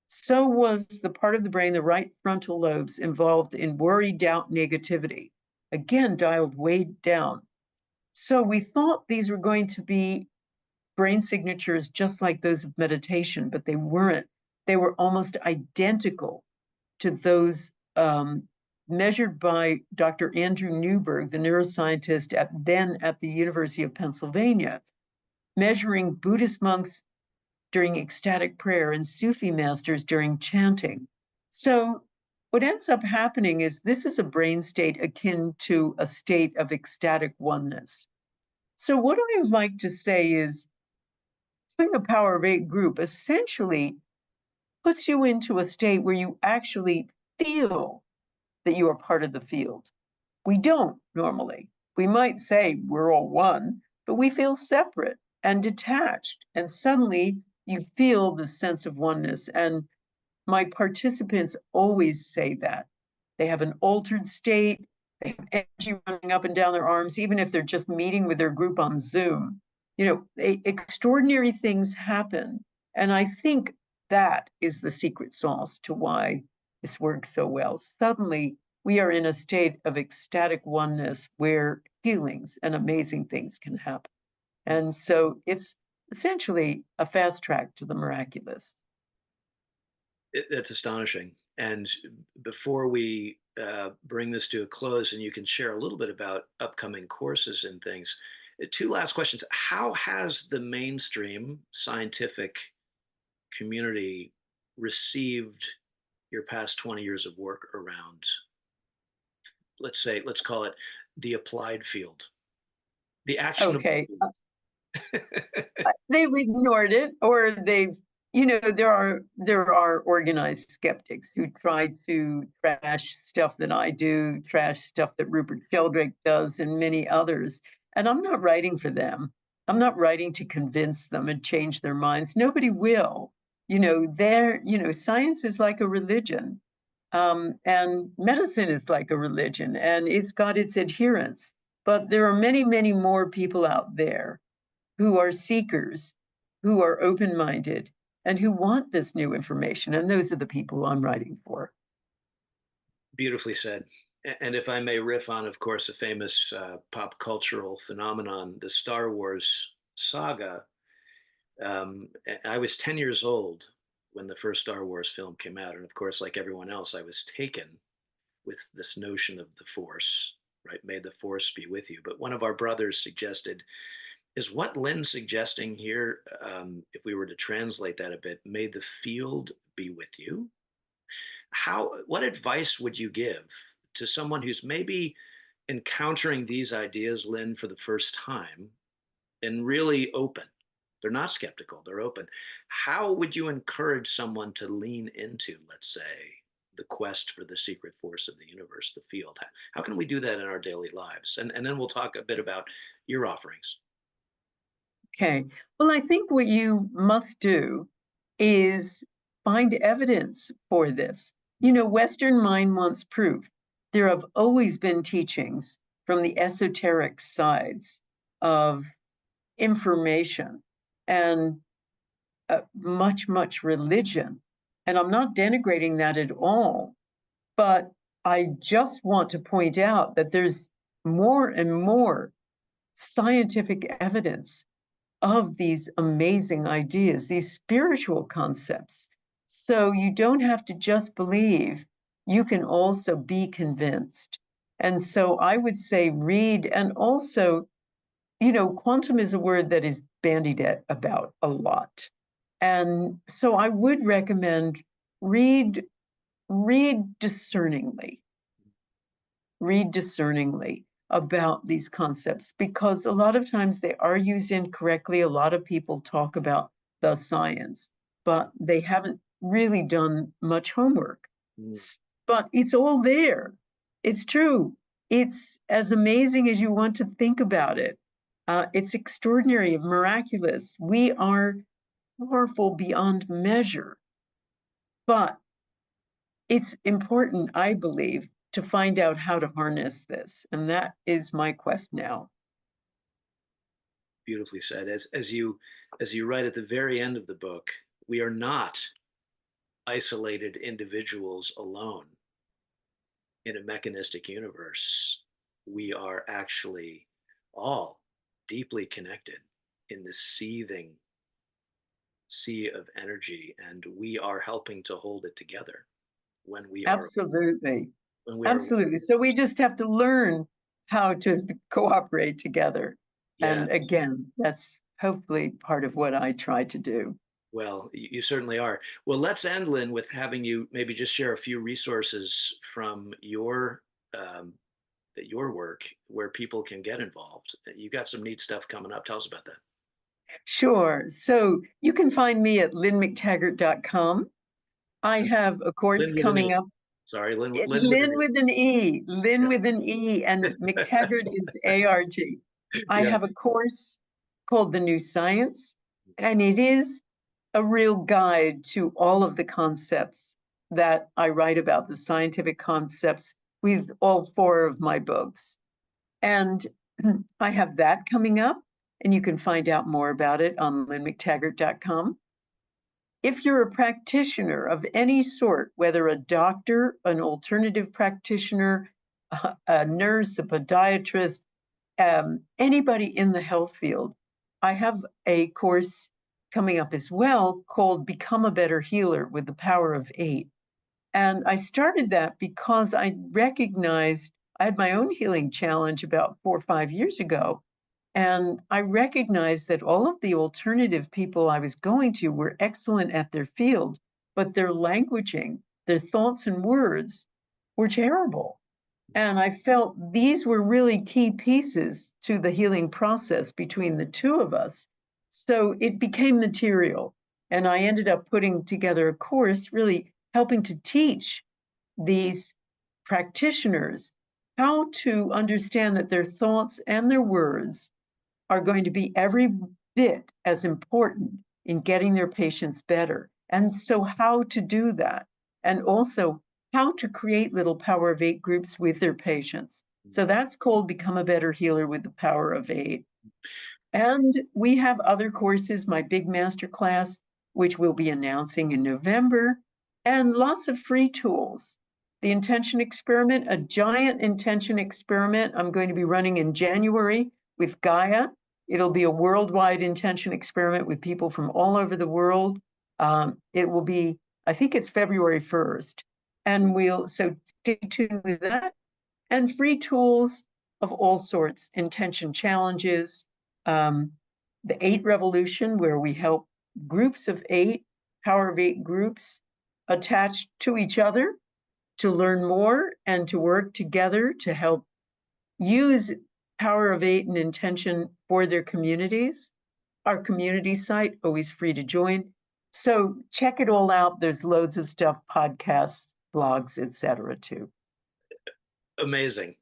So was the part of the brain, the right frontal lobes, involved in worry, doubt, negativity. Again, dialed way down. So we thought these were going to be brain signatures just like those of meditation, but they weren't. They were almost identical to those measured by Dr. Andrew Newberg, the neuroscientist at the University of Pennsylvania, measuring Buddhist monks during ecstatic prayer and Sufi masters during chanting. So what ends up happening is this is a brain state akin to a state of ecstatic oneness. So what I like to say is doing a Power of Eight group essentially puts you into a state where you actually feel that you are part of the field. We don't normally. We might say we're all one, but we feel separate and detached. And suddenly you feel the sense of oneness. And my participants always say that. They have an altered state, they have energy running up and down their arms, even if they're just meeting with their group on Zoom. Extraordinary things happen. And I think that is the secret sauce to why this works so well. Suddenly, we are in a state of ecstatic oneness where healings and amazing things can happen. And so it's essentially a fast track to the miraculous. That's astonishing. And before we bring this to a close, and you can share a little bit about upcoming courses and things, 2 last questions. How has the mainstream scientific community received your past 20 years of work around, let's call it the applied field, the actionable Okay, field? they've ignored it, or there are organized skeptics who try to trash stuff that I do, trash stuff that Rupert Sheldrake does, and many others. And I'm not writing for them. I'm not writing to convince them and change their minds. Nobody will. Science is like a religion, and medicine is like a religion, and it's got its adherents. But there are many, many more people out there who are seekers, who are open minded, and who want this new information. And those are the people I'm writing for. Beautifully said. And if I may riff on, of course, a famous pop cultural phenomenon, the Star Wars saga. I was 10 years old when the first Star Wars film came out. And of course, like everyone else, I was taken with this notion of the Force, right? May the Force be with you. But one of our brothers suggested, is what Lynn's suggesting here, if we were to translate that a bit, may the field be with you? What advice would you give to someone who's maybe encountering these ideas, Lynn, for the first time and really open? They're not skeptical, they're open. How would you encourage someone to lean into, let's say, the quest for the secret force of the universe, the field? How can we do that in our daily lives? And then we'll talk a bit about your offerings. Okay. Well, I think what you must do is find evidence for this. You know, Western mind wants proof. There have always been teachings from the esoteric sides of information and much, much religion. And I'm not denigrating that at all, but I just want to point out that there's more and more scientific evidence of these amazing ideas, these spiritual concepts. So you don't have to just believe, you can also be convinced. And so I would say read, and also, you know, quantum is a word that is bandied about a lot. And so I would recommend read read discerningly read discerningly about these concepts, because a lot of times they are used incorrectly. A lot of people talk about the science, but they haven't really done much homework. Mm. But it's all there. It's true. It's as amazing as you want to think about it. It's extraordinary, miraculous. We are powerful beyond measure. But it's important, I believe, to find out how to harness this. And that is my quest now. Beautifully said. As you write at the very end of the book, we are not isolated individuals alone in a mechanistic universe. We are actually all deeply connected in this seething sea of energy, and we are helping to hold it together when we are Absolutely. when we are Absolutely. So we just have to learn how to cooperate together. yeah. And again, that's hopefully part of what I try to do. Well, you certainly are. Well, let's end, Lynn, with having you maybe just share a few resources from your work where people can get involved. You got some neat stuff coming up. Tell us about that. Sure. So you can find me at lynnmctaggart.com. I have a course Lynn with an coming E. up. Sorry, Lynn with Lynn an E. with an E, Lynn Yeah. with an E, and McTaggart is ART. I Yeah. have a course called The New Science, and it is a real guide to all of the concepts that I write about, the scientific concepts, with all four of my books. And I have that coming up, and you can find out more about it on lynnmctaggart.com. If you're a practitioner of any sort, whether a doctor, an alternative practitioner, a nurse, a podiatrist, anybody in the health field, I have a course coming up as well called Become a Better Healer with the Power of Eight. And I started that because I recognized I had my own healing challenge about 4 or 5 years ago. And I recognized that all of the alternative people I was going to were excellent at their field, but their languaging, their thoughts and words were terrible. And I felt these were really key pieces to the healing process between the two of us. So it became material. And I ended up putting together a course really helping to teach these practitioners how to understand that their thoughts and their words are going to be every bit as important in getting their patients better. And so, how to do that, and also how to create little Power of Eight groups with their patients. So, that's called Become a Better Healer with the Power of Eight. And we have other courses, my big master class which we'll be announcing in November, and lots of free tools. The intention experiment, a giant intention experiment I'm going to be running in January with Gaia. It'll be a worldwide intention experiment with people from all over the world. It will be, I think it's February 1st. And so stay tuned with that. And free tools of all sorts, intention challenges, the 8 revolution, where we help groups of 8, power of 8 groups attached to each other to learn more and to work together to help use power of 8 and intention for their communities. Our community site, always free to join. So check it all out. There's loads of stuff, podcasts, blogs, etc. too. Amazing.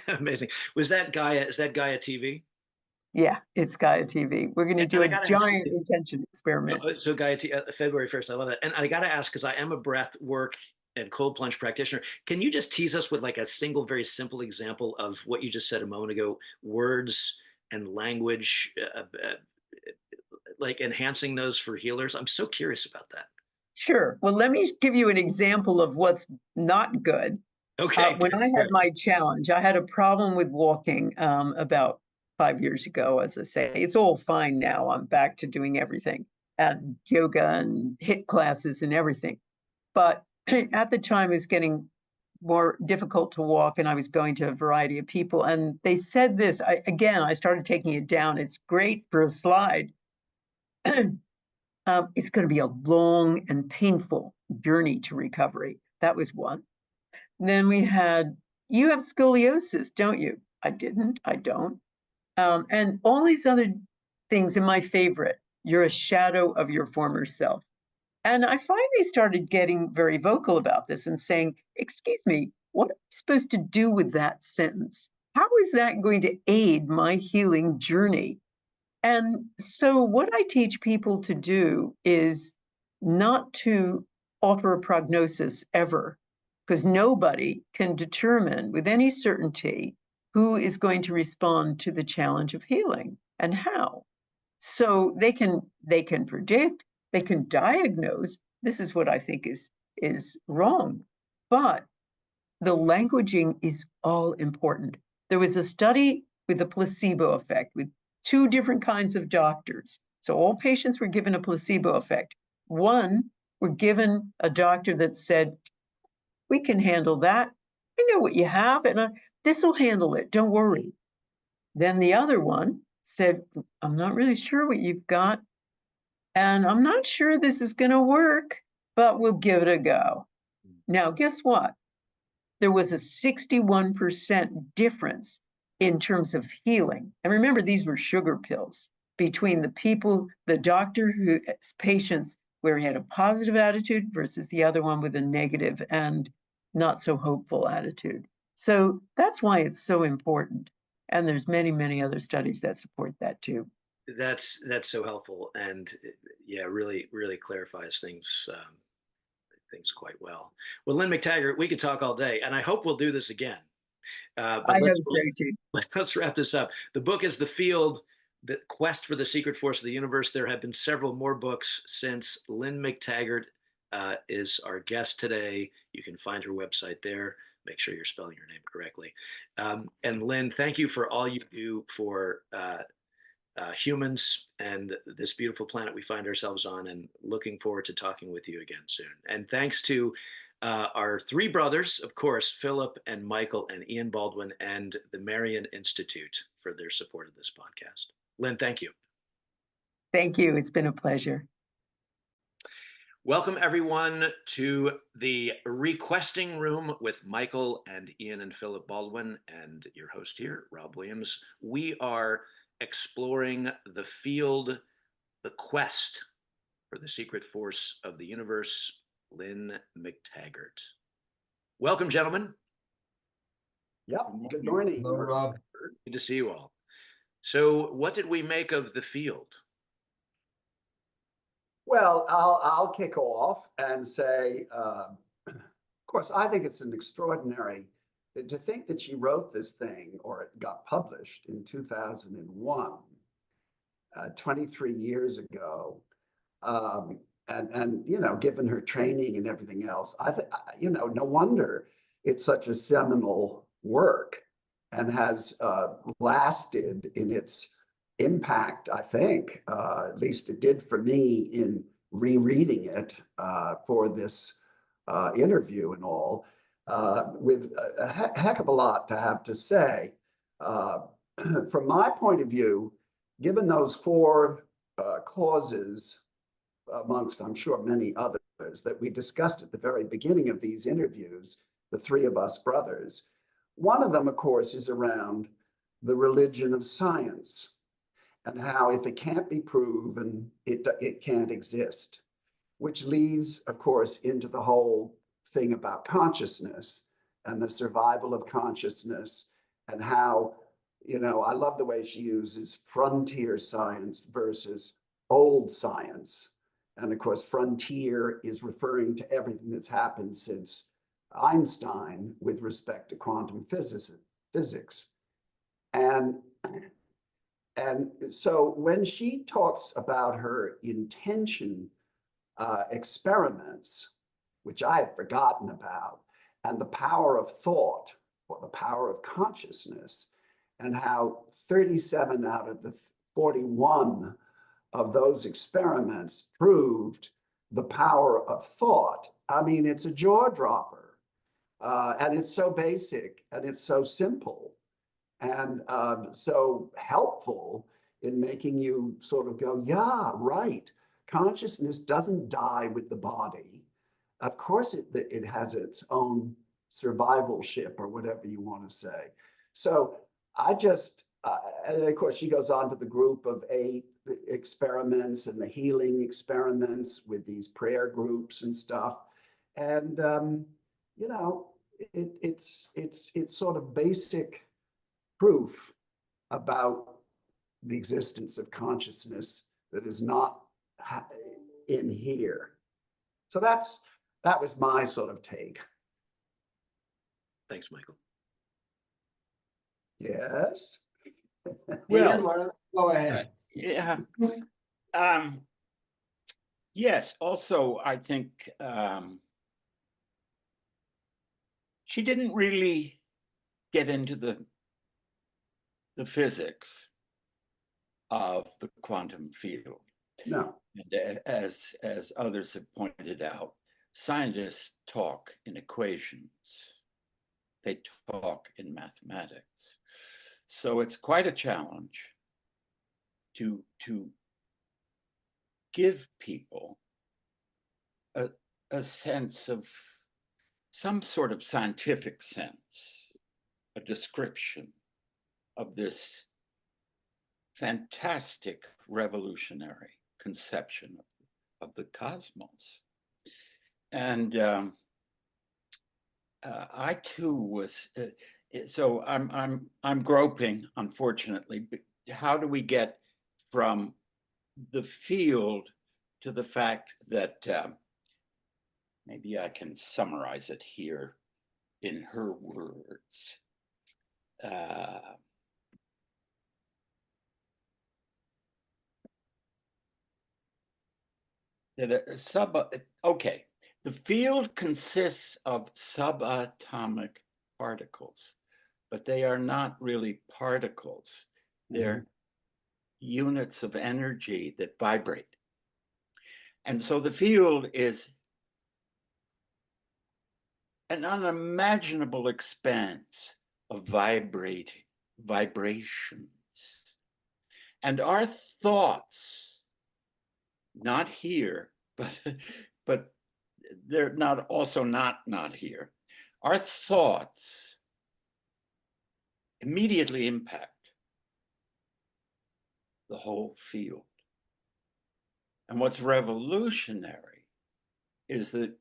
Amazing. Was that Gaia? Is that Gaia TV? Yeah, it's Gaia TV. We're going to do And I a got to ask, giant intention experiment. so Gaia February 1st. I love that. And I got to ask, because I am a breath work and cold plunge practitioner, can you just tease us with like a single, very simple example of what you just said a moment ago, words and language, like enhancing those for healers? I'm so curious about that. Sure. Well, let me give you an example of what's not good. Okay. When I had my challenge, I had a problem with walking about 5 years ago, as I say. It's all fine now. I'm back to doing everything and yoga and HIIT classes and everything. But at the time, it was getting more difficult to walk, and I was going to a variety of people. And they said this I started taking it down. It's great for a slide. It's going to be a long and painful journey to recovery. That was one. Then we had, you have scoliosis, don't you? I didn't, I don't. And all these other things. In my favorite, you're a shadow of your former self. And I finally started getting very vocal about this and saying, excuse me, what am I supposed to do with that sentence? How is that going to aid my healing journey? And so, what I teach people to do is not to offer a prognosis ever, because nobody can determine with any certainty who is going to respond to the challenge of healing and how. So they can predict, they can diagnose. This is what I think is wrong, but the languaging is all important. There was a study with a placebo effect with 2 different kinds of doctors. So all patients were given a placebo effect. One were given a doctor that said, we can handle that. I know what you have, and this will handle it. Don't worry. Then the other one said, I'm not really sure what you've got, and I'm not sure this is going to work, but we'll give it a go. Now, guess what? There was a 61% difference in terms of healing. And remember, these were sugar pills between the doctor who patients where he had a positive attitude versus the other one with a negative and not so hopeful attitude. So that's why it's so important. And there's many, many other studies that support that too. That's so helpful, and yeah, really clarifies things quite well. Well, Lynne McTaggart, we could talk all day, and I hope we'll do this again. I But hope so too. let's wrap this up. The book is The Field, The Quest for the Secret Force of the Universe. There have been several more books since. Lynne McTaggart is our guest today. You can find her website there. Make sure you're spelling your name correctly. And Lynne, thank you for all you do for humans and this beautiful planet we find ourselves on, and looking forward to talking with you again soon. And thanks to our 3 brothers, of course, Philip and Michael and Ian Baldwin, and the Marion Institute for their support of this podcast. Lynne, thank you. Thank you. It's been a pleasure. Welcome, everyone, to the Requesting Room with Michael and Ian and Philip Baldwin, and your host here, Rob Williams. We are exploring the field, the quest for the secret force of the universe, Lynne McTaggart. Welcome, gentlemen. Yep. Good morning. Hello, Rob. Good to see you all. So, what did we make of the field? Well, I'll kick off and say, of course, I think it's an extraordinary to think that she wrote this thing, or it got published in 2001, 23 years ago, And given her training and everything else, I think, no wonder it's such a seminal work and has lasted in its impact, I think, at least it did for me in rereading it for this interview and all, with a heck of a lot to have to say. From my point of view, given those four causes, amongst, I'm sure, many others that we discussed at the very beginning of these interviews, the three of us brothers, one of them, of course, is around the religion of science and how if it can't be proven, it can't exist, which leads, of course, into the whole thing about consciousness and the survival of consciousness and how, I love the way she uses frontier science versus old science. And of course, frontier is referring to everything that's happened since Einstein with respect to quantum physics. And so when she talks about her intention experiments, which I had forgotten about, and the power of thought or the power of consciousness, and how 37 out of the 41 of those experiments proved the power of thought. I mean, it's a jaw dropper, and it's so basic and it's so simple and so helpful in making you sort of go, yeah, right. Consciousness doesn't die with the body. Of course, it has its own survivalship or whatever you want to say. So I just, and of course, she goes on to the group of 8 experiments and the healing experiments with these prayer groups and stuff. And, it's sort of basic proof about the existence of consciousness that is not in here. So that was my sort of take. Thanks, Michael. Yes. Well, go ahead. Yeah. Yes. Also, I think she didn't really get into the physics of the quantum field. No. And as others have pointed out, scientists talk in equations. They talk in mathematics. So it's quite a challenge to give people a sense of some sort of scientific sense, a description of this fantastic revolutionary conception of the cosmos. And I too was, so I'm groping, unfortunately. But how do we get from the field to the fact that maybe I can summarize it here in her words. Okay, the field consists of subatomic particles, but they are not really particles. They're units of energy that vibrate. And so the field is an unimaginable expanse of vibrations. And our thoughts, not here, but they're not also not here. Our thoughts immediately impact the whole field. And what's revolutionary is that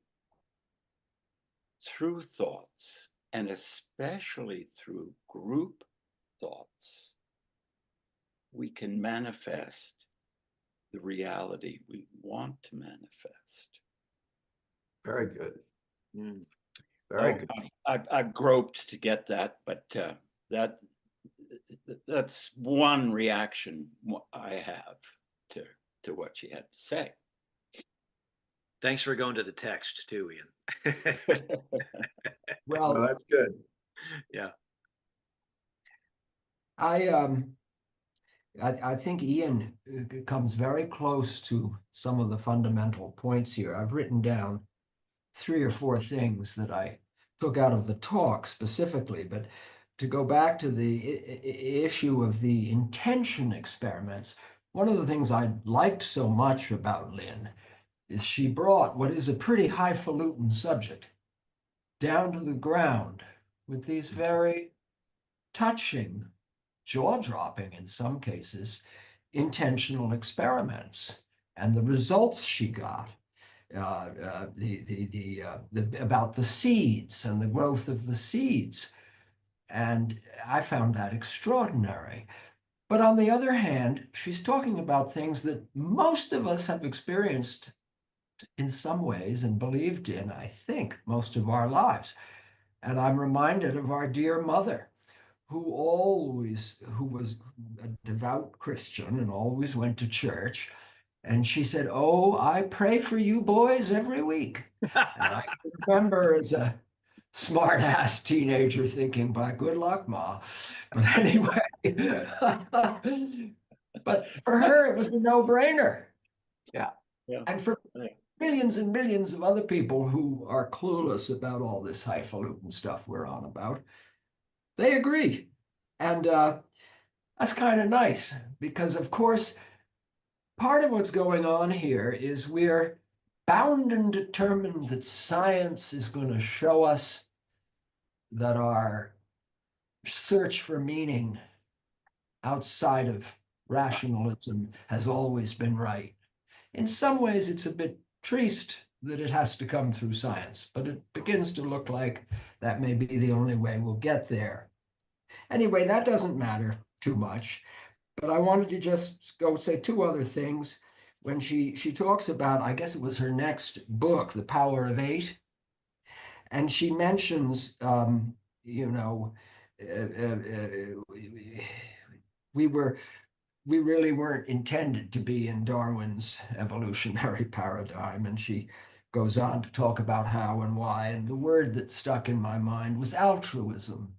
through thoughts, and especially through group thoughts, we can manifest the reality we want to manifest. Very good. Very good. I've groped to get that, but that's one reaction I have to what she had to say. Thanks for going to the text too, Ian. Well, Well, that's good. Yeah. I I think Ian comes very close to some of the fundamental points here. I've written down 3 or 4 things that I took out of the talk specifically, but to go back to the issue of the intention experiments, one of the things I liked so much about Lynne is she brought what is a pretty highfalutin subject down to the ground with these very touching, jaw-dropping in some cases, intentional experiments and the results she got. About the seeds and the growth of the seeds. And I found that extraordinary. But on the other hand, she's talking about things that most of us have experienced in some ways and believed in, I think, most of our lives. And I'm reminded of our dear mother, who was a devout Christian and always went to church. And she said, "Oh, I pray for you boys every week." And I can remember as a smart ass teenager thinking, by good luck, Ma. But anyway, but for her, it was a no-brainer. Yeah. Yeah. And for millions and millions of other people who are clueless about all this highfalutin stuff we're on about, they agree. And that's kind of nice because, of course, part of what's going on here is we're bound and determined that science is going to show us that our search for meaning outside of rationalism has always been right. In some ways, it's a bit triste that it has to come through science, but it begins to look like that may be the only way we'll get there. Anyway, that doesn't matter too much, but I wanted to just go say 2 other things. When she talks about, I guess it was her next book, The Power of Eight, and she mentions, you know, we were we really weren't intended to be in Darwin's evolutionary paradigm. And she goes on to talk about how and why. And the word that stuck in my mind was altruism.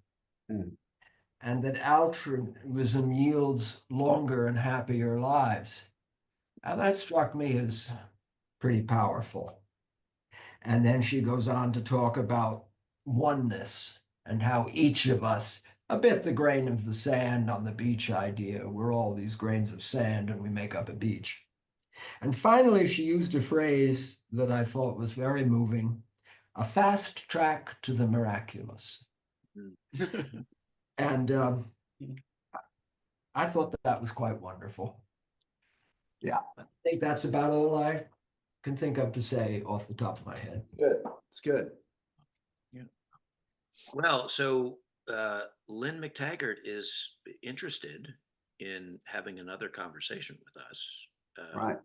Mm. And that altruism yields longer and happier lives. And that struck me as pretty powerful. And then she goes on to talk about oneness and how each of us, a bit the grain of the sand on the beach idea, we're all these grains of sand and we make up a beach. And finally, she used a phrase that I thought was very moving, a fast track to the miraculous. And I thought that was quite wonderful. Yeah. I think that's about all I can think of to say off the top of my head. Good. It's good. Well, so Lynne McTaggart is interested in having another conversation with us. Right.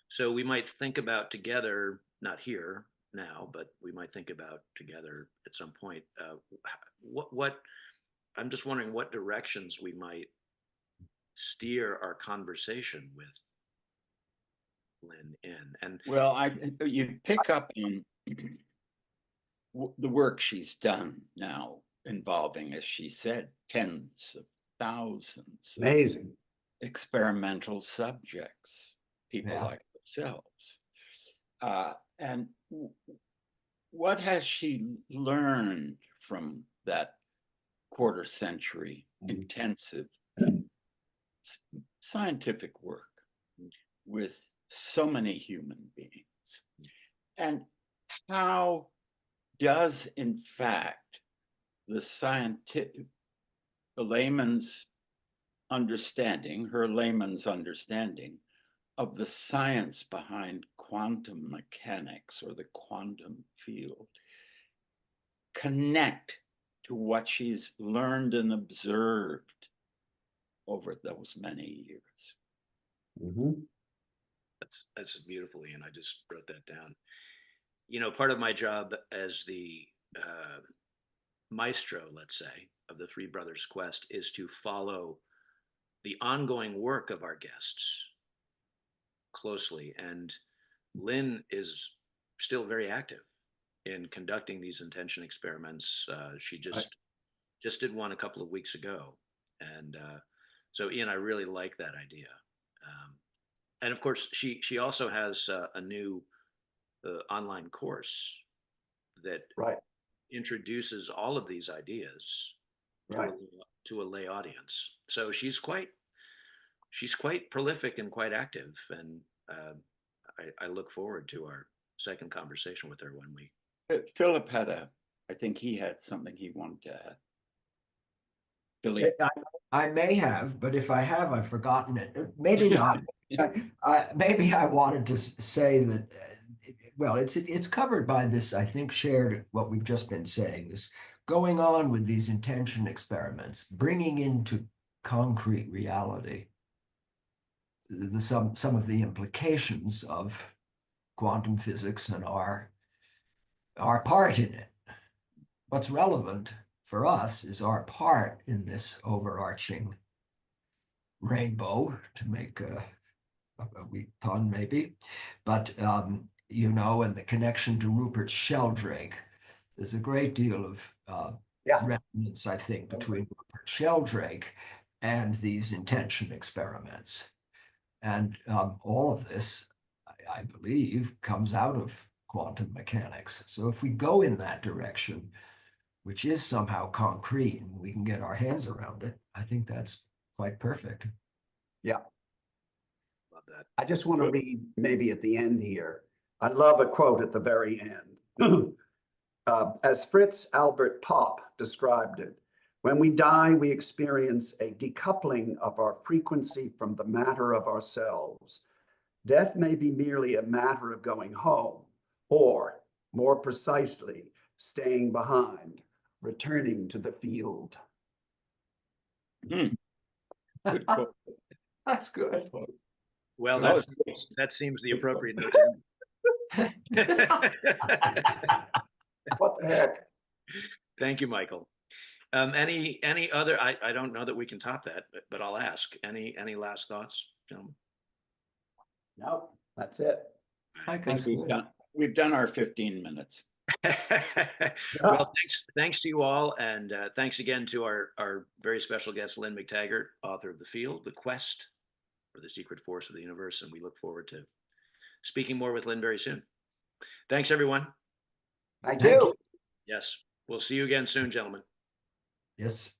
So we might think about together, not here now, but we might think about together at some point. What I'm just wondering what directions we might steer our conversation with Lynne in. And Well, you pick up on the work she's done now involving, as she said, tens of thousands of Amazing. experimental subjects, people Yeah. like themselves. And what has she learned from that quarter century intensive scientific work with so many human beings? And how does, in fact, the layman's understanding, her layman's understanding of the science behind quantum mechanics or the quantum field connect to what she's learned and observed over those many years? Mm-hmm. that's beautiful, Ian. I just wrote that down. You know, part of my job as the maestro, let's say, of the Three Brothers Quest is to follow the ongoing work of our guests closely. And Lynne is still very active in conducting these intention experiments. She just did one a couple of weeks ago, and so Ian, I really like that idea. And of course, she also has a new online course that Right, introduces all of these ideas right. to a lay audience. So she's quite prolific and quite active, and I look forward to our second conversation with her when we. Philip I think he had something he wanted to add. Billy. I may have, but if I have, I've forgotten it. Maybe not. Maybe I wanted to say that, well, it's covered by this, I think, shared what we've just been saying, this going on with these intention experiments, bringing into concrete reality some of the implications of quantum physics and our part in it. What's relevant for us is our part in this overarching rainbow, to make a weak pun maybe, but you know, and the connection to Rupert Sheldrake. There's a great deal of Yeah, resonance, I think, between Rupert Sheldrake and these intention experiments. And all of this, I believe, comes out of quantum mechanics. So if we go in that direction, which is somehow concrete, and we can get our hands around it, I think that's quite perfect. yeah. Love that. I just want to read maybe at the end here. I love a quote at the very end. As Fritz Albert Popp described it, when we die, we experience a decoupling of our frequency from the matter of ourselves. Death may be merely a matter of going home, or more precisely, staying behind, returning to the field. Good quote. That's good. Well, That that seems the appropriate note to What the heck? Thank you, Michael. Any other? I don't know that we can top that, but I'll ask. Any last thoughts, gentlemen? No, that's it. I I think think we've done our 15 minutes. Well, thanks to you all, and thanks again to our very special guest, Lynne McTaggart, author of The Field, The Quest for the Secret Force of the Universe, and we look forward to speaking more with Lynne very soon. Thanks, everyone. Thank Thank you. you. Yes, we'll see you again soon, gentlemen. Yes.